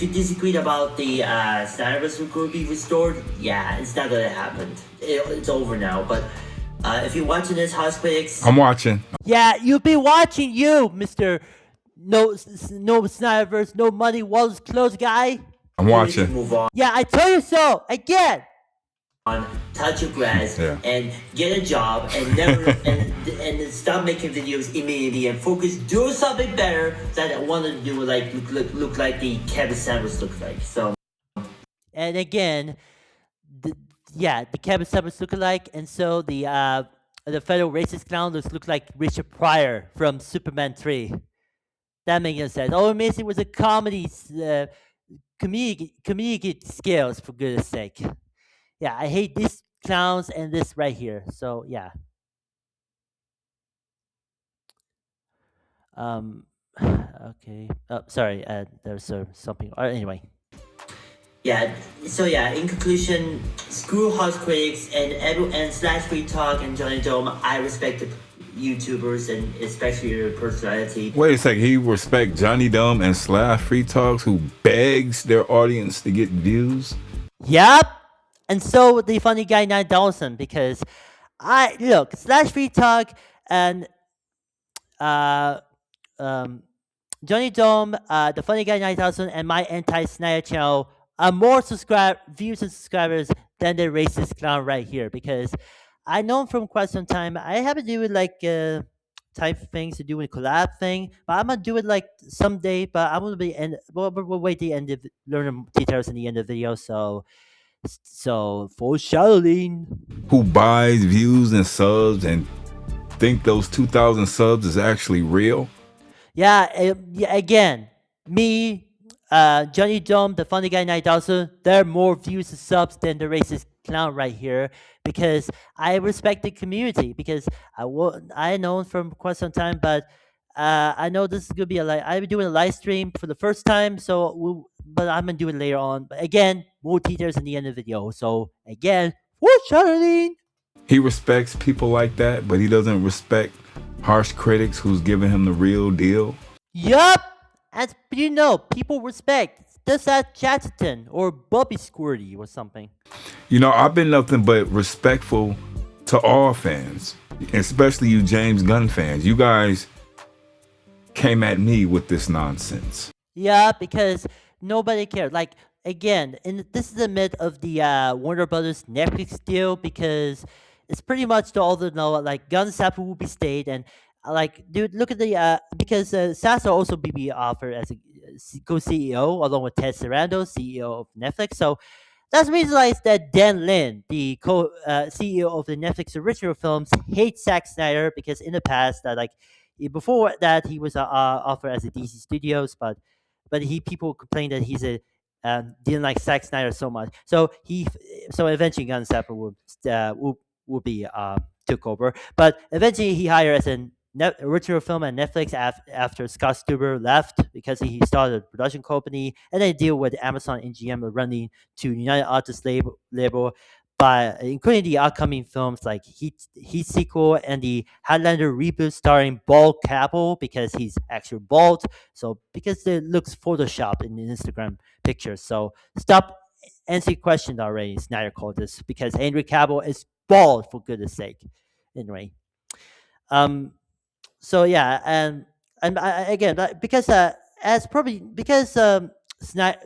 D: disagreed about the Snyderverse will be restored, yeah, it's not gonna happen. It's over now. But If you're watching this, House Critics,
B: I'm watching.
A: Yeah, you'll be watching you, Mister No Snyderverse, no money, walls closed guy.
B: I'm
D: you need to
B: watching.
D: move on.
A: Yeah, I told you so again.
D: Touch your grass
B: Yeah.
D: and get a job and never and stop making videos immediately and focus. Do something better that I wanted to do, like look like the Kevin Samuels look like. So
A: And again, the Kevin Summers look alike, and so the federal racist clown look like Richard Pryor from Superman 3. That makes no sense. All Mason was a comedic skills, for goodness sake. Yeah, I hate these clowns and this right here. So yeah. Okay. Oh, sorry. There's something. Anyway.
D: yeah, in conclusion, screw House Critics and Slash Free Talk and Johnny Dome. I respect the YouTubers and especially your personality.
B: Wait a second. He respect Johnny Dumb and Slash Free Talks, who begs their audience to get views.
A: Yep. And so the funny guy 9000, because I look Slash Free Talk and uh Johnny Dome, the funny guy 9000, and my anti-Snyder channel are more views and subscribers than the racist clown right here, because I know him from quite some time. I haven't do it like type of things to do with collab thing, but I'm gonna do it like someday. But I'm gonna be we'll wait the end of learn the details in the end of the video. So foreshadowing.
B: Who buys views and subs and think those 2,000 subs is actually real.
A: Yeah, again, me, Johnny Dome, the funny guy 9000, there are more views and subs than the racist clown right here, because I respect the community, because I know from quite some time, but I know this is gonna be I'm doing a live stream for the first time, but I'm gonna do it later on. But again, more details in the end of the video. So again, foreshadowing.
B: He respects people like that, but he doesn't respect harsh critics who's giving him the real deal.
A: Yup! As people respect. Just that Chatterton or Bubby Squirty or something.
B: I've been nothing but respectful to all fans, especially you James Gunn fans. You guys came at me with this nonsense.
A: Yeah, because nobody cared. Like, again, and this is the myth of the Warner Brothers Netflix deal, because it's pretty much all the like Gunn Sapper will be stayed, and dude, look at the because Sasso also be offered as a co-CEO along with Ted Sarandos, CEO of Netflix. So that's the reason why that Dan Lin, the CEO of the Netflix original films, hates Zack Snyder, because in the past before that he was offered as a DC Studios, but people complained that he's a didn't like Zack Snyder so much. So eventually Gunn Sapper will be took over, but eventually he hired as an original film at Netflix after Scott Stuber left, because he started a production company, and they deal with Amazon and GM running to United Artists label, by including the upcoming films like Heat sequel and the Highlander reboot starring Bald Campbell, because he's actually bald. So because it looks photoshopped in the Instagram pictures. So stop answering questions already. Snyder called this, because Henry Cavill is bald, for goodness sake. Anyway, so yeah, and again, because as probably because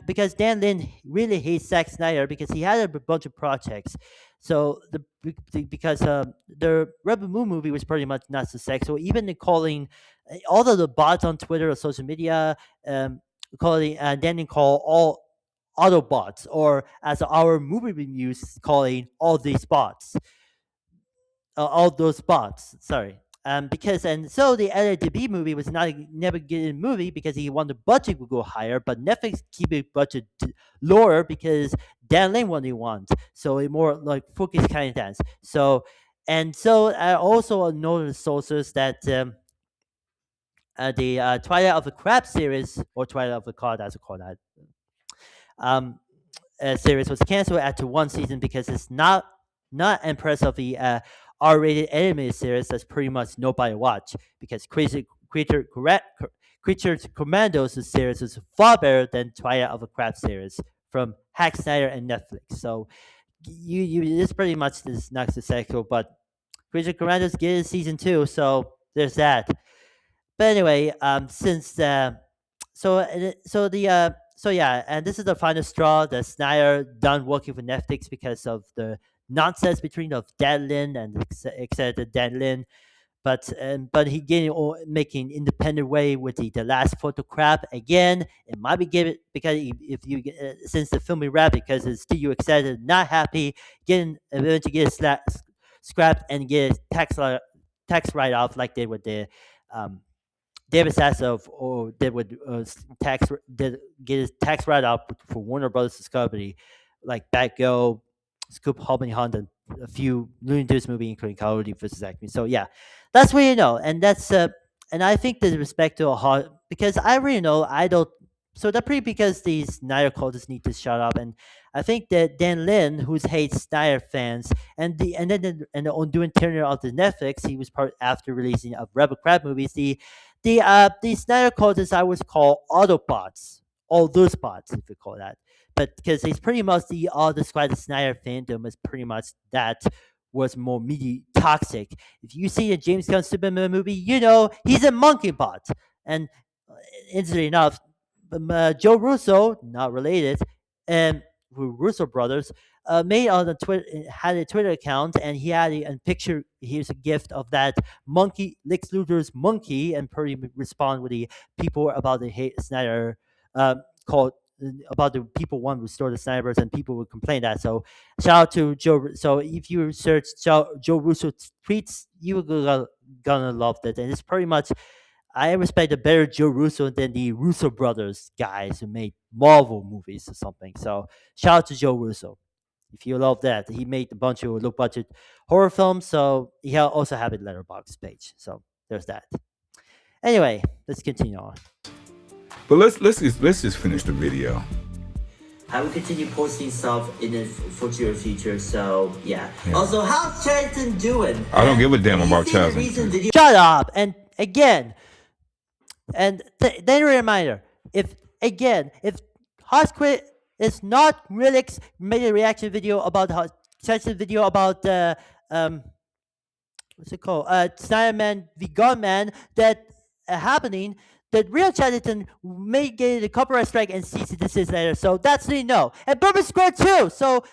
A: because Dan Lin really hates Zack Snyder, because he had a bunch of projects. So because the Rebel Moon movie was pretty much not successful. Even in calling all of the bots on Twitter or social media, calling Dan Lin call all Autobots, or as our movie reviews calling all these bots, all those bots. Sorry. Because and so the LADB movie was never getting a movie, because he wanted the budget would go higher, but Netflix keep it budget lower because Dan Lin what he wants. So it more like focus kind of dance. So I also know the sources that the Twilight of the Crab series, or Twilight of the Card as we call that, series was canceled after one season, because it's not impressive of the R-rated animated series that's pretty much nobody watch, because Creatures Commandos series is far better than Twilight of the Crab series from Zack Snyder and Netflix. So you it's pretty much this not successful, but Creature Commandos get season 2, so there's that. But anyway, since so yeah, and this is the final straw. The Snyder done working for Netflix because of the nonsense between of Dan Lin and except Dan Lin. But he getting making independent way with the last photo crap again. It might be given because if you since the filming wrap because the studio excited not happy getting eventually get scrapped and get tax write off like they would the um David Sassov or did with did get his tax write off for Warner Brothers Discovery, like Batgirl, Scoop Hobby Hunt, and a few Looney Tunes movie, including Call of Duty vs. Acme. So yeah, that's what you know, and that's and I think the respect to a hard because I really know I don't. So that's pretty because these Snyder cultists need to shut up, and I think that Dan Lin, who hates Snyder fans, and the undoing tenure of the Netflix, he was part after releasing of Rebel Crab movies. The Snyder cultists I would call Autobots, all those bots if you call that, but because he's pretty much the all described the Snyder fandom as pretty much that was more media toxic. If you see the James Gunn Superman movie, you know he's a monkey bot. And interestingly enough, Joe Russo, not related, and Russo brothers, made on the Twitter had a Twitter account, and he had a picture. Here's a gift of that monkey, Lex Luthor's monkey, and pretty respond with the people about the hate Snyder called about the people want to restore the Snyderverse, and people would complain that. So shout out to Joe. So if you search Joe Russo tweets, you gonna love that, and it's pretty much. I respect a better Joe Russo than the Russo brothers guys who made Marvel movies or something. So shout out to Joe Russo. If you love that, he made a bunch of low budget horror films. So he also have a letterbox page. So there's that. Anyway, let's continue on.
B: But let's just finish the video.
D: I will continue posting stuff in the future. So yeah.
B: Yeah.
D: Also, how's Charlton doing?
B: I don't give a damn about
D: Charlton.
B: Charlton.
D: Recent video.
A: Shut up! And again, and then a reminder: if Hosquit is not Relix made a reaction video about the reaction video about the what's it called? Snyder Man the God Man that happening. That real Chatterton may get a copyright strike and cease and desist later. So that's what you know. And Bourbon Square too. So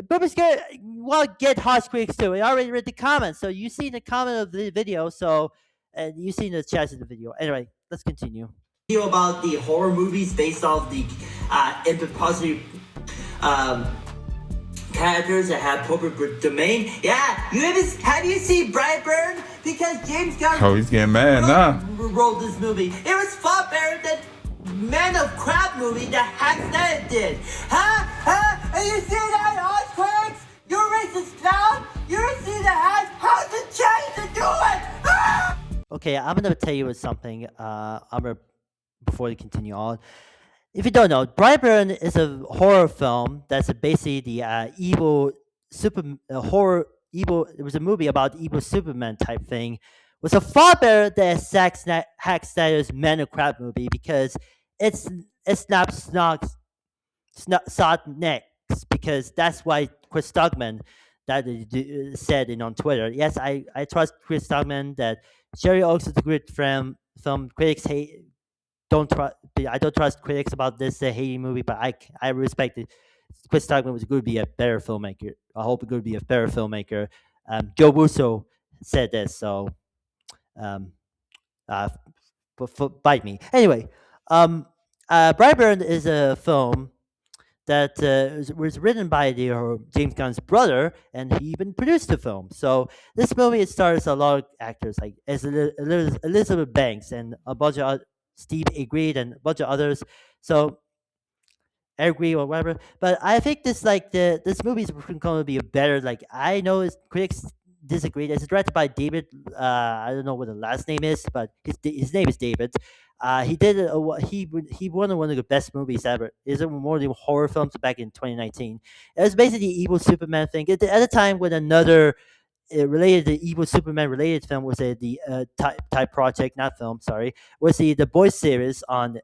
A: Bourbon Square will get hot squeaks too. I already read the comments. So you see the comment of the video. So and you see the chat of the video. Anyway, let's continue.
D: Video about the horror movies based off the impropriety characters that have public domain. Yeah, have you seen Brightburn? Because James Gunn
B: Oh, he's getting mad now.
D: wrote this movie. It was far better than Man of Crab movie that Zack Snyder did. Huh? And you see that, Earthquakes? You racist clown? You see that? How's the chance to do it? Ah!
A: Okay, I'm gonna tell you something. Before we continue on. If you don't know, Brightburn is a horror film that's basically the evil horror evil. It was a movie about evil Superman type thing. Was a far better than Zack Snyder's Man of Crab movie because it's not next because that's why Chris Stockman that said on Twitter. Yes, I trust Chris Stockman that Sherry Oaks is a great film critics hate. I don't trust critics about this hating movie, but I respect it. Chris Stockman was going to be a better filmmaker. I hope it's going to be a better filmmaker. Joe Russo said this, so bite me. Anyway, Brightburn is a film that was written by James Gunn's brother, and he even produced the film. So this movie stars a lot of actors like Elizabeth Banks and a bunch of Steve Agreed and a bunch of others. So agree or whatever. But I think this movie is going to be a better. Like I know critics disagree. It's directed by David. I don't know what the last name is, but his name is David. He did he won one of the best movies ever. It's one of the horror films back in 2019. It was basically the evil Superman thing. At the time when another related the evil Superman related film was the type project, not film, sorry, was the Boys series on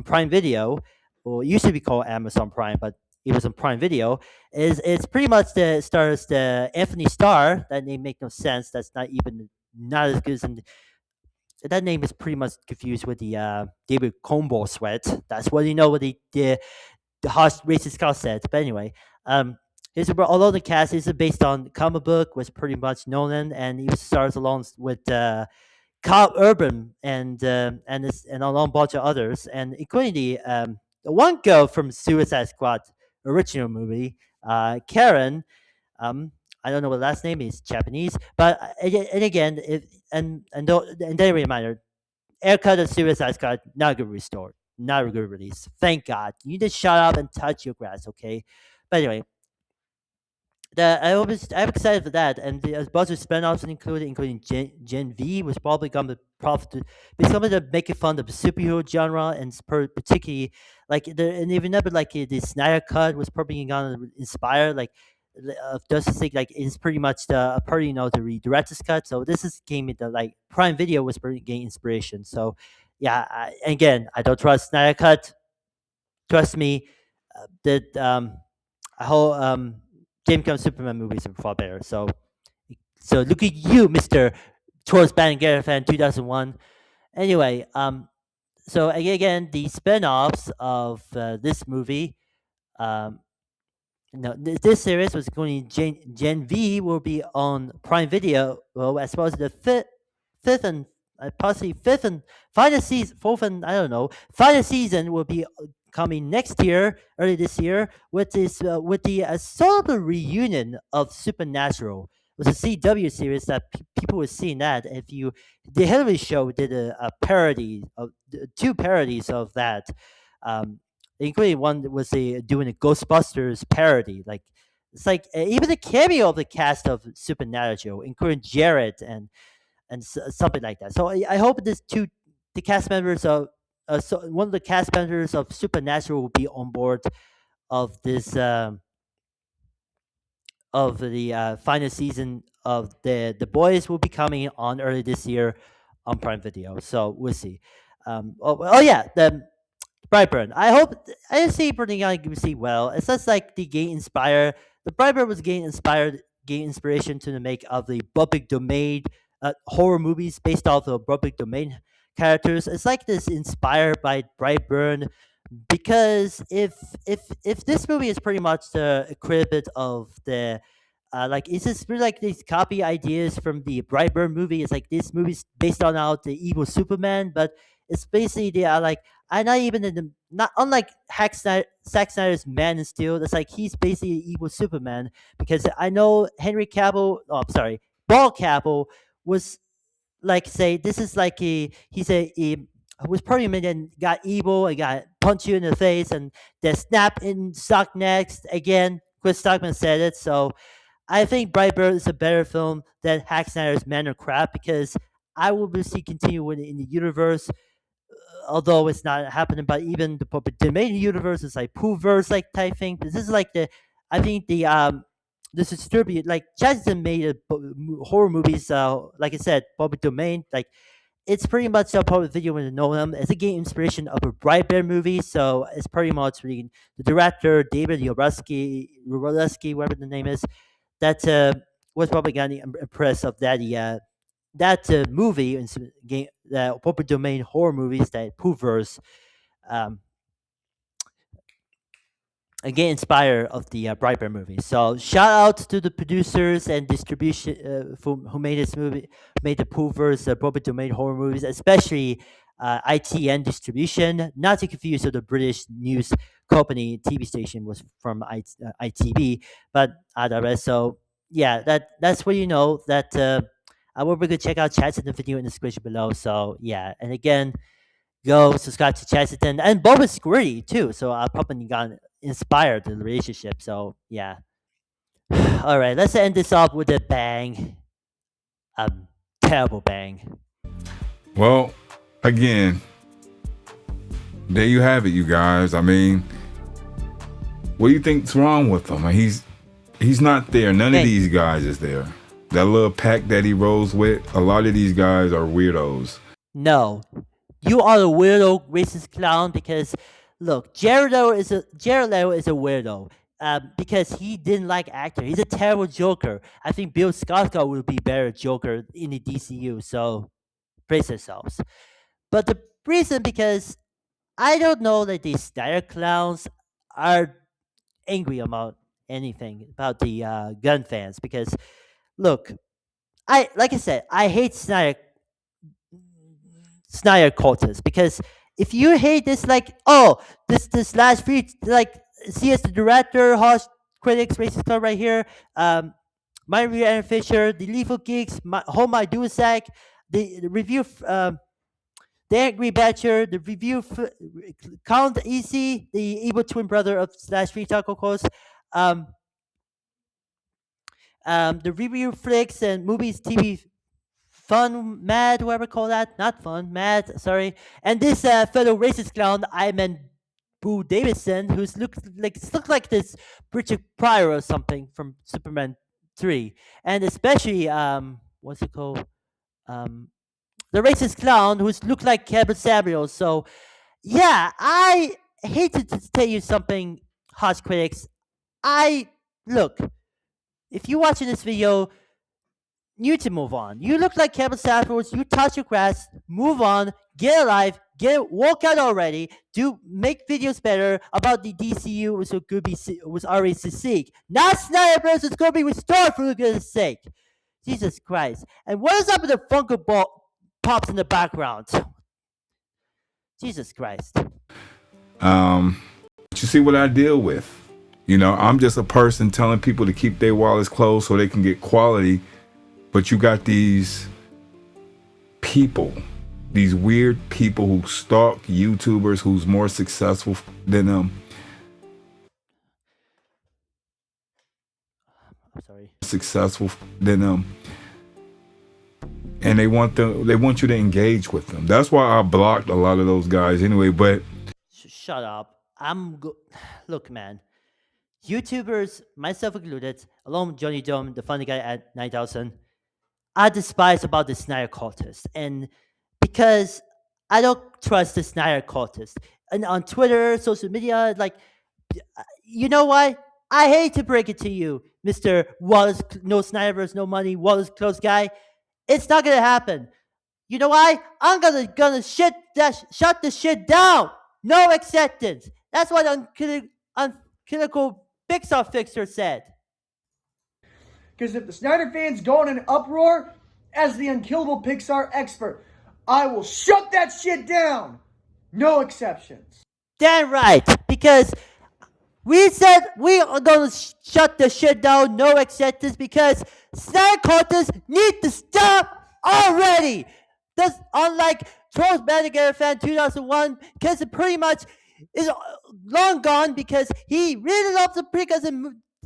A: Prime Video, or it used to be called Amazon Prime, but it was on Prime Video. Is it's pretty much the stars the Anthony Starr. That name make no sense. That's not as good as that name is pretty much confused with the David Combo Sweat. That's what you know what the harsh racist cast said. But anyway, although the cast is based on comic book was pretty much Nolan, and he stars along with Carl Urban and a long bunch of others, and including the one girl from Suicide Squad original movie, Karen. Um, I don't know what last name is Japanese, but and again, and then a reminder: Aircut of Suicide Squad not a good restore, not a good release. Thank God. You need to shut up and touch your grass, okay? But anyway, I'm excited for that, and the bunch of spin-offs including Gen V was probably going to profit. It's going to make fun of the superhero genre, and particularly like and even never like the Snyder Cut was probably going to inspire like of Justice League. Like it's pretty much the part the director's cut. So this is came into like Prime Video was pretty getting inspiration. So yeah, again, I don't trust Snyder Cut. Trust me, that I hope James Gunn Superman movies are far better. So look at you, Mister Charles Banniger fan, 2001. Anyway, so again, the spin-offs of this movie, this series was going Gen V will be on Prime Video, well, as well as the fifth and possibly fifth and final season, fourth and I don't know, final season will be coming next year, early this year, with the sort of a reunion of Supernatural. It was a CW series that people were seeing that. If you, the Hillary Show did a parody of two parodies of that, including one that was doing a Ghostbusters parody. Like it's like even the cameo of the cast of Supernatural, including Jared and something like that. So I hope the cast members of one of the cast members of Supernatural will be on board of this of the final season of the boys will be coming on early this year on Prime Video. So we'll see. Yeah, the Brightburn. I hope I see pretty young see well. It's just like the game inspired. The Brightburn was gain inspiration to the make of the public domain horror movies based off of public domain characters. It's like this inspired by Brightburn because if this movie is pretty much the equivalent of the like it's just really like these copy ideas from the Brightburn movie. It's like this movie's based on out the evil Superman, but it's basically they are like I not even in the not unlike Zack Snyder's Man of Steel. It's like he's basically evil Superman because I know Henry Cavill. Oh, I'm sorry, Paul Cavill was like say this is like he's a was probably made and got evil and got punch you in the face and then snap in stock next again. Chris Stockman said it, so I think Brightburn is a better film than Zack Snyder's Man of Crap because I will see continue in the universe, although it's not happening. But even the public domain universe is like Poohverse like type thing. This is like I think this distribute like Jackson made horror movies. Like I said, public domain. Like it's pretty much a public video when you know them. It's a game inspiration of a Brightburn movie, so it's pretty much the director David Yoreski, whatever the name is, that was probably getting impressed of that movie and game the public domain horror movies that Poohverse again inspired of the Brightburn movie. So shout out to the producers and distribution who made this movie, made the Poohverse public domain horror movies, especially ITN Distribution, not to confuse with the British news company TV station was from ITV, but the rest. So yeah, that's where you know that I will be good check out chats in the video in the description below. So yeah, and again, go subscribe to Chesterton and Bob is Squirty too. So I probably got inspired the relationship. So yeah. All right, let's end this off with a bang. A terrible bang.
B: Well, again, there you have it, you guys. I mean, what do you think's wrong with him? He's not there. None of these guys is there. That little pack that he rolls with, a lot of these guys are weirdos.
A: No, you are a weirdo racist clown because look, Jared Leto is a weirdo. Because he didn't like actor. He's a terrible Joker. I think Bill Skarsgård would be better Joker in the DCU. So brace yourselves. But the reason because I don't know that these Snyder clowns are angry about anything about the gun fans because look, I like I said, I hate Snyder cultists because if you hate this, like, oh, this last feed, like, see as the director, harsh critics, racist club right here, my review, Aaron Fisher, the Lethal Geeks, Home My Dusac, the review, the Angry Batcher, the review, Count Easy, the evil twin brother of Slash Free Taco Course, um, the review flicks and movies, TV fun, mad, whatever call that. Not fun, mad, sorry. And this fellow racist clown, I meant Boo Davidson, who's looked like this Richard Pryor or something from Superman 3. And especially, what's it called? The racist clown who's looked like Kevin Samuels. So, yeah, I hate to tell you something, harsh critics. Look, if you're watching this video, you need to move on. You look like Kevin Samuels. You touch your grass. Move on. Get alive. Walk out already. Make videos better about the DCU, which was already seek. Not Snyderverse. It's gonna be restored for goodness sake. Jesus Christ! And what is up with the Funko Pops in the background? Jesus Christ!
B: But you see what I deal with. You know, I'm just a person telling people to keep their wallets closed so they can get quality. But you got these people, these weird people who stalk YouTubers who's more successful than them.
A: I'm sorry.
B: Successful than them. And they want you to engage with them. That's why I blocked a lot of those guys anyway. But
A: shut up. Look, man. YouTubers, myself included, along with Johnny Dome, the funny guy at 9000, I despise about the Snyder cultist. And because I don't trust the Snyder cultist. And on Twitter, social media, like, you know what? I hate to break it to you, Mr. Wallace, no Snyderverse, no money, Wallace close guy. It's not gonna happen. You know why? I'm gonna shut the shit down. No acceptance. That's what Uncritical Pixar Fixer said.
E: Because if the Snyder fans go in an uproar, as the unkillable Pixar expert, I will shut that shit down. No exceptions.
A: Damn right. Because we said we are going to shut the shit down, no acceptance, because Snyder cultists need to stop already. That's unlike Charles Banniger fan 2001, because it pretty much is long gone because he really loves the because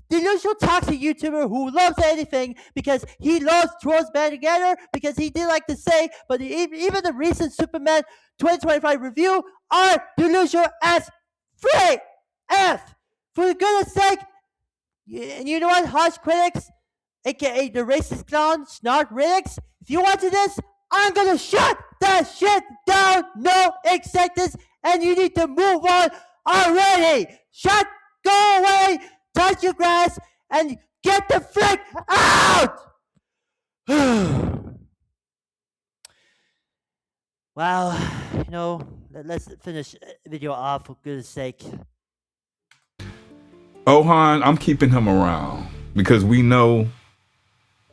A: delusional toxic YouTuber who loves anything because he loves Charles Banniger because he did like to say, but even the recent Superman 2025 review are delusional as free F. For the goodness sake, and you know what, harsh critics, aka the racist clown, snark critics, if you watch this, I'm gonna shut that shit down, no acceptance, and you need to move on already. Go away, touch your grass, and get the frick out! Well, you know, let's finish the video off for goodness sake.
B: Ohan, I'm keeping him around because we know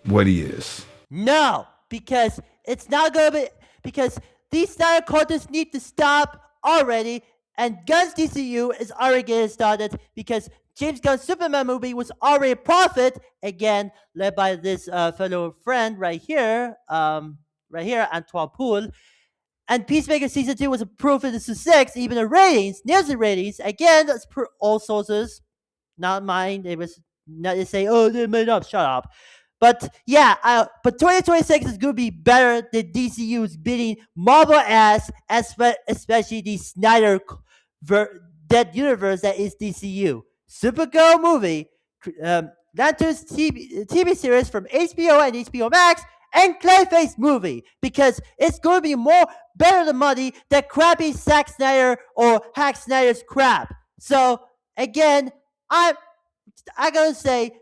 B: what he is.
A: No, because it's not gonna be, because these Snyder cultists need to stop already, and Guns DCU is already getting started because James Gunn's Superman movie was already a profit, again, led by this fellow friend right here, Antoine Poole. And Peacemaker Season 2 was a profit to 6, even the ratings, Nielsen ratings, again, that's per all sources, not mine. They was not to say, oh, they made up. Shut up. But yeah, but 2026 is going to be better than DCU's beating Marvel ass, especially the Snyder dead universe that is DCU. Supergirl movie, Lanterns TV series from HBO and HBO Max, and Clayface movie because it's going to be more better than money than crappy Zack Snyder or Hack Snyder's crap. So again, I gotta say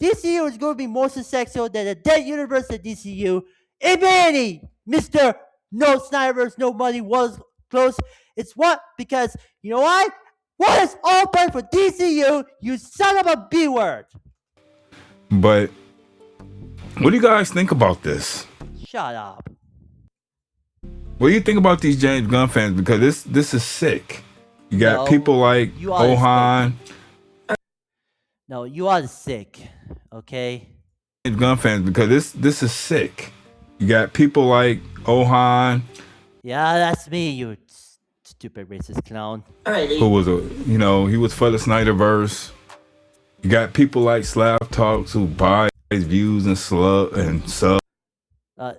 A: DCU is going to be more successful than the dead universe of DCU. If any, Mister No Snyderverse, no money was close. It's what because you know why? What is all done for DCU? You son of a B word.
B: But what do you guys think about this?
A: Shut up.
B: What do you think about these James Gunn fans? Because this is sick. You got
A: No,
B: people like
A: you are
B: Ohan.
A: No, you are sick. Okay.
B: James Gunn fans, because this is sick. You got people like Ohan,
A: Yeah, that's me, you stupid racist clown.
D: Alrighty.
B: who was he was for the Snyderverse. You got people like Slab Talks who buy his views and subs.
A: Uh,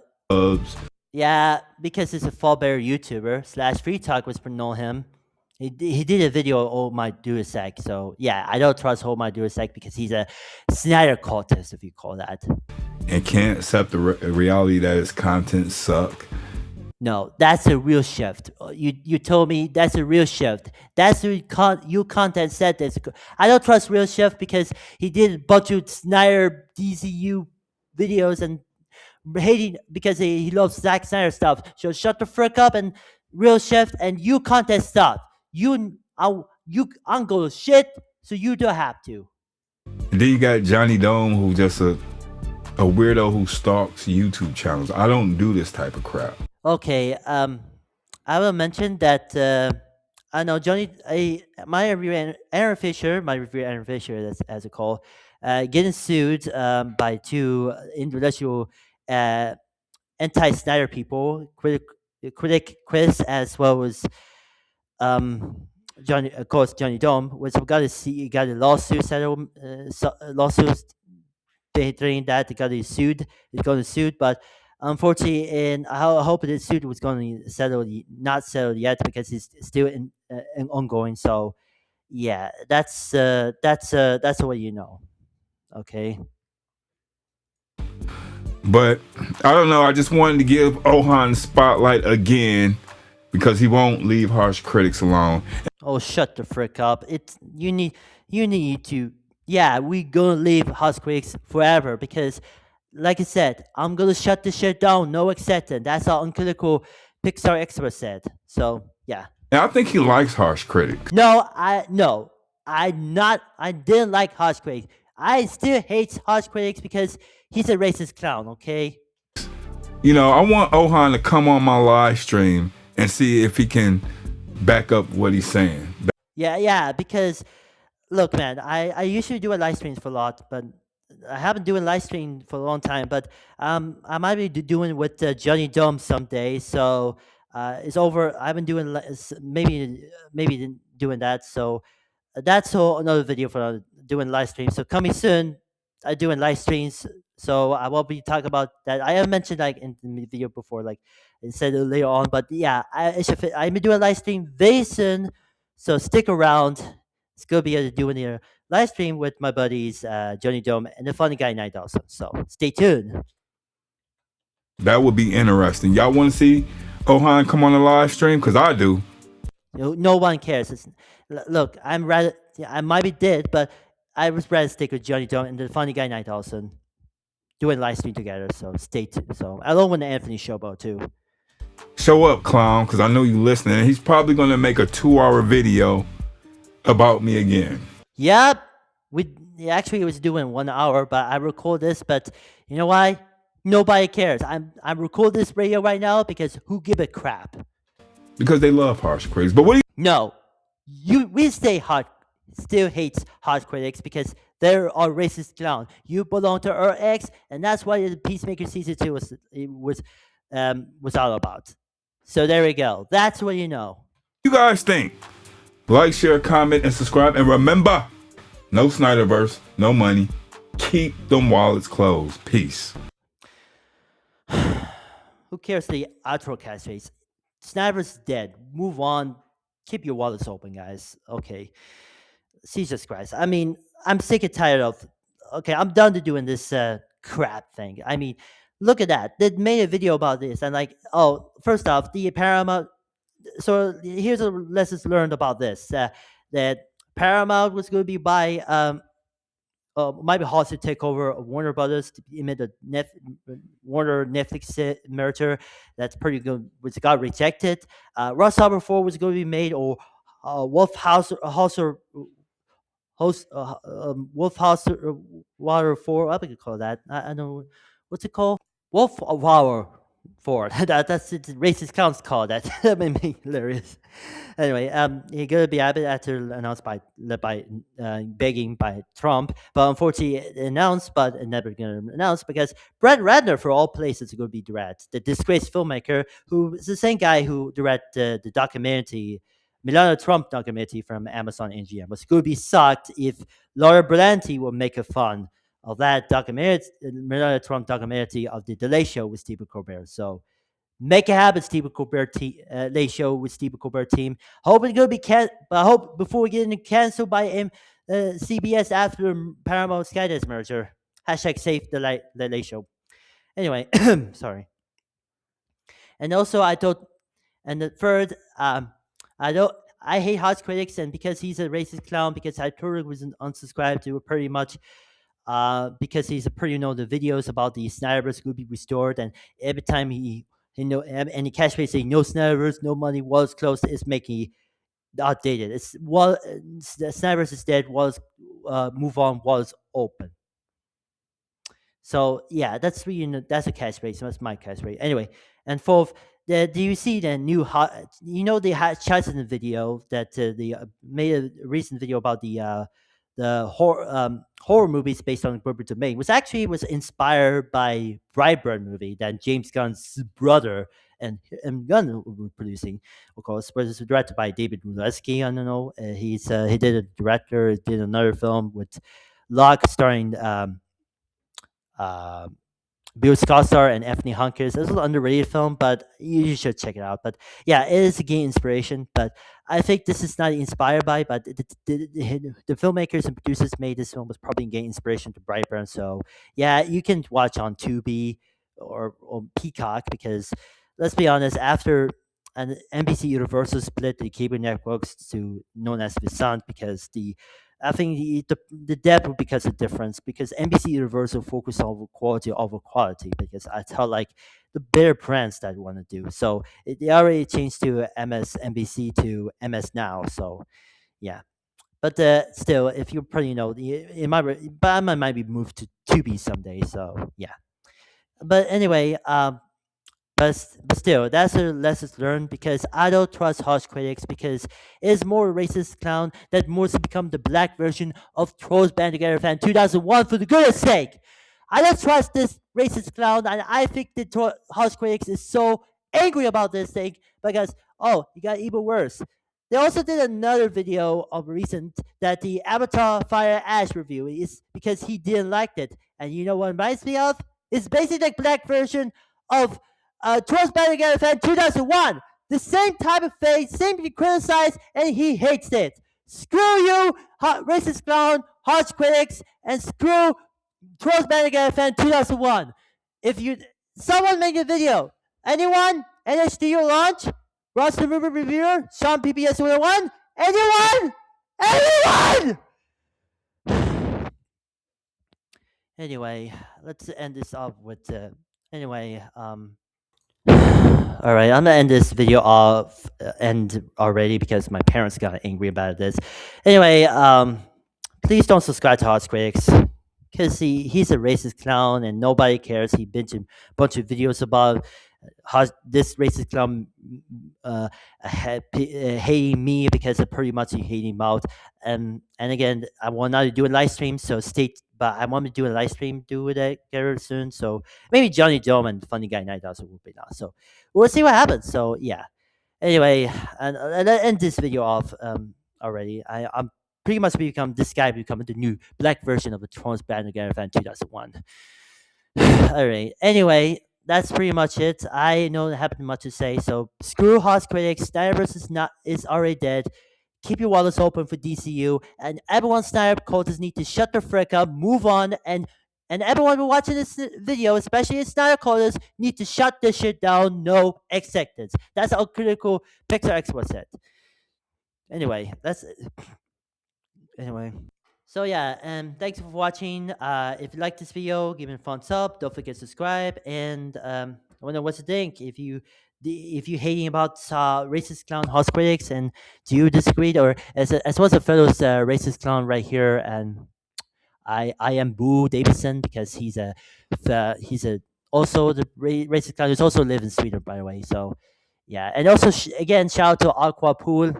A: yeah, because he's a fall bearer YouTuber. / Free Talk was for know him. He did a video of Oh My Durasek, so yeah, I don't trust Oh My Durasek because he's a Snyder cultist, if you call that.
B: And can't accept the reality that his content suck.
A: No, that's a real shift. You told me that's a real shift. That's you content said this. I don't trust real shift because he did a bunch of Snyder DCU videos and hating because he loves Zack Snyder stuff. So shut the frick up and real shift and you content stuff. I'm going to shit, so you don't have to.
B: And then you got Johnny Dome, who just a weirdo who stalks YouTube channels. I don't do this type of crap.
A: Okay, I will mention that I know Johnny, my reviewer Aaron Fisher, as it's called, getting sued by two intellectual anti-Snyder people, critic Chris as well as Johnny, of course, Johnny Dome, was got a lawsuit settled, lawsuits saying that they got sued. He's going to sue, but unfortunately, and I hope this suit was going to not settled yet because it's still in ongoing. So, yeah, that's what you know. Okay.
B: But I don't know. I just wanted to give Ohan the spotlight again because he won't leave harsh critics alone.
A: Oh, shut the frick up! You need to. Yeah, we gonna leave harsh critics forever because, like I said, I'm gonna shut this shit down. No acceptance. That's our uncritical Pixar expert said. So yeah.
B: And I think he likes harsh critics.
A: I didn't like harsh critics. I still hate harsh critics because he's a racist clown. Okay.
B: I want Ohan to come on my live stream and see if he can back up what he's saying.
A: Yeah, because look, man, I usually do a live streams for a lot, but I haven't doing live stream for a long time. But I might be doing with Johnny Dome someday. So it's over. I've been doing maybe doing that. So that's another video for doing live streams. So coming soon, I doing live streams. So I will be talking about that. I have mentioned like in the video before, like instead of later on. But yeah, I'm doing live stream very soon. So stick around. It's gonna be doing a live stream with my buddies Johnny Dome and the Funny Guy Night also. So stay tuned.
B: That would be interesting. Y'all want to see Ohan come on the live stream? Because I do.
A: No one cares. Look, I might be dead, but I would rather stick with Johnny Dome and the Funny Guy Night also doing live stream together. So stay tuned. So along with the Anthony Showboat too.
B: Show up, clown, because I know you listening. He's probably going to make a 2-hour video about me again.
A: Yep. Actually was doing 1 hour, but I record this. But you know why? Nobody cares. I record this radio right now because who give a crap?
B: Because they love harsh critics. But what do you?
A: No, we still hates harsh critics because they're a racist clown. You belong to our X, and that's what the Peacemaker season 2 was all about. So there we go. That's what you know.
B: You guys think? Like, share, comment, and subscribe. And remember, no Snyderverse, no money. Keep them wallets closed. Peace.
A: Who cares the outro catchphrase? Snyderverse is dead. Move on. Keep your wallets open, guys. Okay. Jesus Christ. I mean, I'm sick and tired of. Okay, I'm done to doing this crap thing. I mean, look at that. They made a video about this, and like, oh, first off, the Paramount. So here's a lessons learned about this: that Paramount was going to be by might be hard to take over Warner Brothers to emit a Warner Netflix merger. That's pretty good, which got rejected. Rush Hour 4 was going to be made, or Wolf House host Wolf House Water 4. What do you call that? I don't know what's it called. Wolf Hour 4. That's it. Racist counts called that. That made me hilarious. Anyway, he gonna be added after announced by begging by Trump, but unfortunately it announced, but it never gonna announce because Brett Ratner, for all places, is gonna be direct. The disgraced filmmaker who is the same guy who directed the documentary. Melania Trump documentary from Amazon NGM was going to be sucked if Laura Belanti will make a fun of that documentary, Melania Trump documentary of the Delay Show with Stephen Colbert. So make it happen, Stephen Colbert Late Show with Stephen Colbert team. Hope it's gonna be but I hope before we get canceled by CBS after Paramount Skydance merger. Hashtag save the Late Show. Anyway, sorry. And also I thought, and the third, I hate Hot Critics, and because he's a racist clown, because I totally was unsubscribed to pretty much because he's a pretty the videos about the Snyderverse will be restored, and every time he any catchphrase saying no Snyderverse, no money, was closed, is making outdated. It's the Snyderverse is dead, was move on, was open. So yeah, that's that's a catchphrase. That's my catchphrase. Anyway, and fourth, do you see the new they had shots in the video that made a recent video about the horror movies based on Gilbert Domain, which actually was inspired by Brightburn movie that James Gunn's brother and Gunn were producing, of course, but it's directed by David Ruleski. I don't know. He did a director, did another film with Locke starring Bill Skarsgård and Anthony Hopkins. This is an underrated film, but you should check it out. But yeah, it is a gain inspiration. But I think this is not inspired by, but the filmmakers and producers made this film was probably gain inspiration to Brightburn. So yeah, you can watch on Tubi or Peacock, because let's be honest, after an NBC Universal split the cable networks to known as the Sun, because I think the depth would because of difference, because NBC Universal focus on quality over quality, because I tell like the better brands that want to do. So they already changed to MSNBC to MS Now. So yeah, but still, if you probably it might, but I might be moved to Tubi someday. So yeah, but anyway, but still, that's a lesson learned, because I don't trust harsh critics, because it's more racist clown that wants to become the black version of Trolls Band Together fan 2001, for the goodness sake. I don't trust this racist clown, and I think the harsh critics is so angry about this thing because, oh, it got even worse. They also did another video of recent that the Avatar Fire Ash review is because he didn't like it. And you know what it reminds me of? It's basically the black version of Trolls Band Together fan 2001. The same type of face, same to criticize, and he hates it. Screw you, racist clown, harsh critics, and screw Trolls Band Together fan 2001. If someone make a video, anyone, NHDU launch, Ross the Movie Reviewer, Sean PBS 101, anyone! Anyway, let's end this off with anyway. All right, I'm gonna end this video off end already because my parents got angry about this. Anyway, please don't subscribe to Harsh Critics, because he's a racist clown and nobody cares. He binged a bunch of videos about how this racist clown hating me because of pretty much he hating him out. And again, I want not to do a live stream, so but I want to do a live stream, do it together soon. So maybe Johnny Dome and Funny Guy Night also will be now. So we'll see what happens. So yeah. Anyway, and I end this video off already. I'm pretty much becoming the new black version of the Trolls Band Together fan 2001. All right. Anyway, that's pretty much it. I know there haven't much to say. So screw Harsh Critics. Snyderverse is already dead. Keep your wallets open for DCU, and everyone Snyder cultists need to shut the frick up, move on, and And everyone who watching this video, especially in Snyder coders, need to shut this shit down. No acceptance. That's how critical Pixar expert said. Anyway, that's anyway. So yeah, and thanks for watching. If you like this video, give it a thumbs up. Don't forget to subscribe. And I wonder what you think. If you hating about racist clown house critics, and do you disagree, or as well as a fellow racist clown right here, and I am Boo Davidson because he's a also the racist clown who's also live in Sweden, by the way. So yeah, and also again, shout out to Aqua Pool.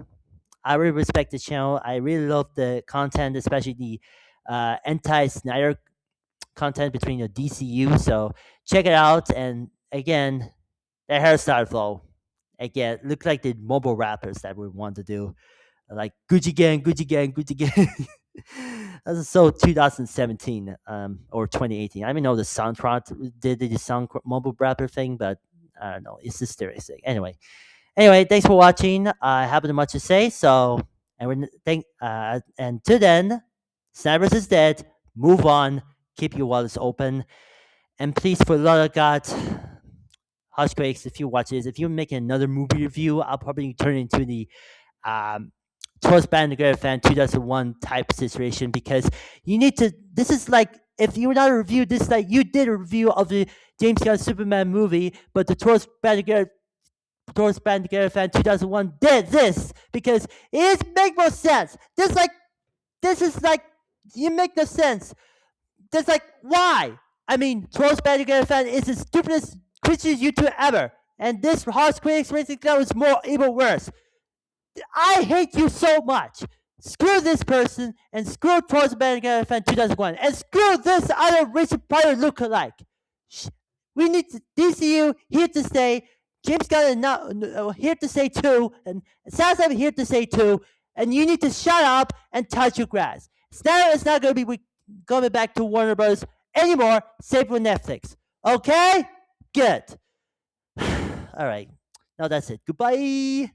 A: I really respect the channel. I really love the content, especially the anti-Snyder content between the DCU. So check it out. And again, the hairstyle flow. Again, look like the mobile rappers that we want to do, like Gucci Gang, Gucci Gang, Gucci Gang. That's so 2017 or 2018. I don't even know the SoundCloud did the sound mobile rapper thing, but I don't know. It's hysteristic. Anyway, thanks for watching. I haven't much to say, so and till then, Snyderverse is dead. Move on. Keep your wallets open, and please, for the love of God, Hushquakes, if you watch this, if you're making another movie review, I'll probably turn into the Trust Bandicoot fan 2001 type situation, because you need to. This is like, if you were not a review, this is like you did a review of the James Gunn Superman movie, but the Trust Bandicoot fan 2001 did this, because it make no sense. This is like, you make no sense. There's like, why? I mean, Trolls Bandicoot fan is the stupidest Christian YouTuber ever, and this Harsh Critics Racing Club is more even worse. I hate you so much. Screw this person, and screw Trolls Bandicoot fan 2001, and screw this other Richard Pryor lookalike. We need to, DCU here to stay. James Gunn is not here to say too, and Sam here to say too, and you need to shut up and touch your grass. Snyder is not going to be coming back to Warner Bros. Anymore, save for Netflix. Okay? Good. All right. Now that's it. Goodbye.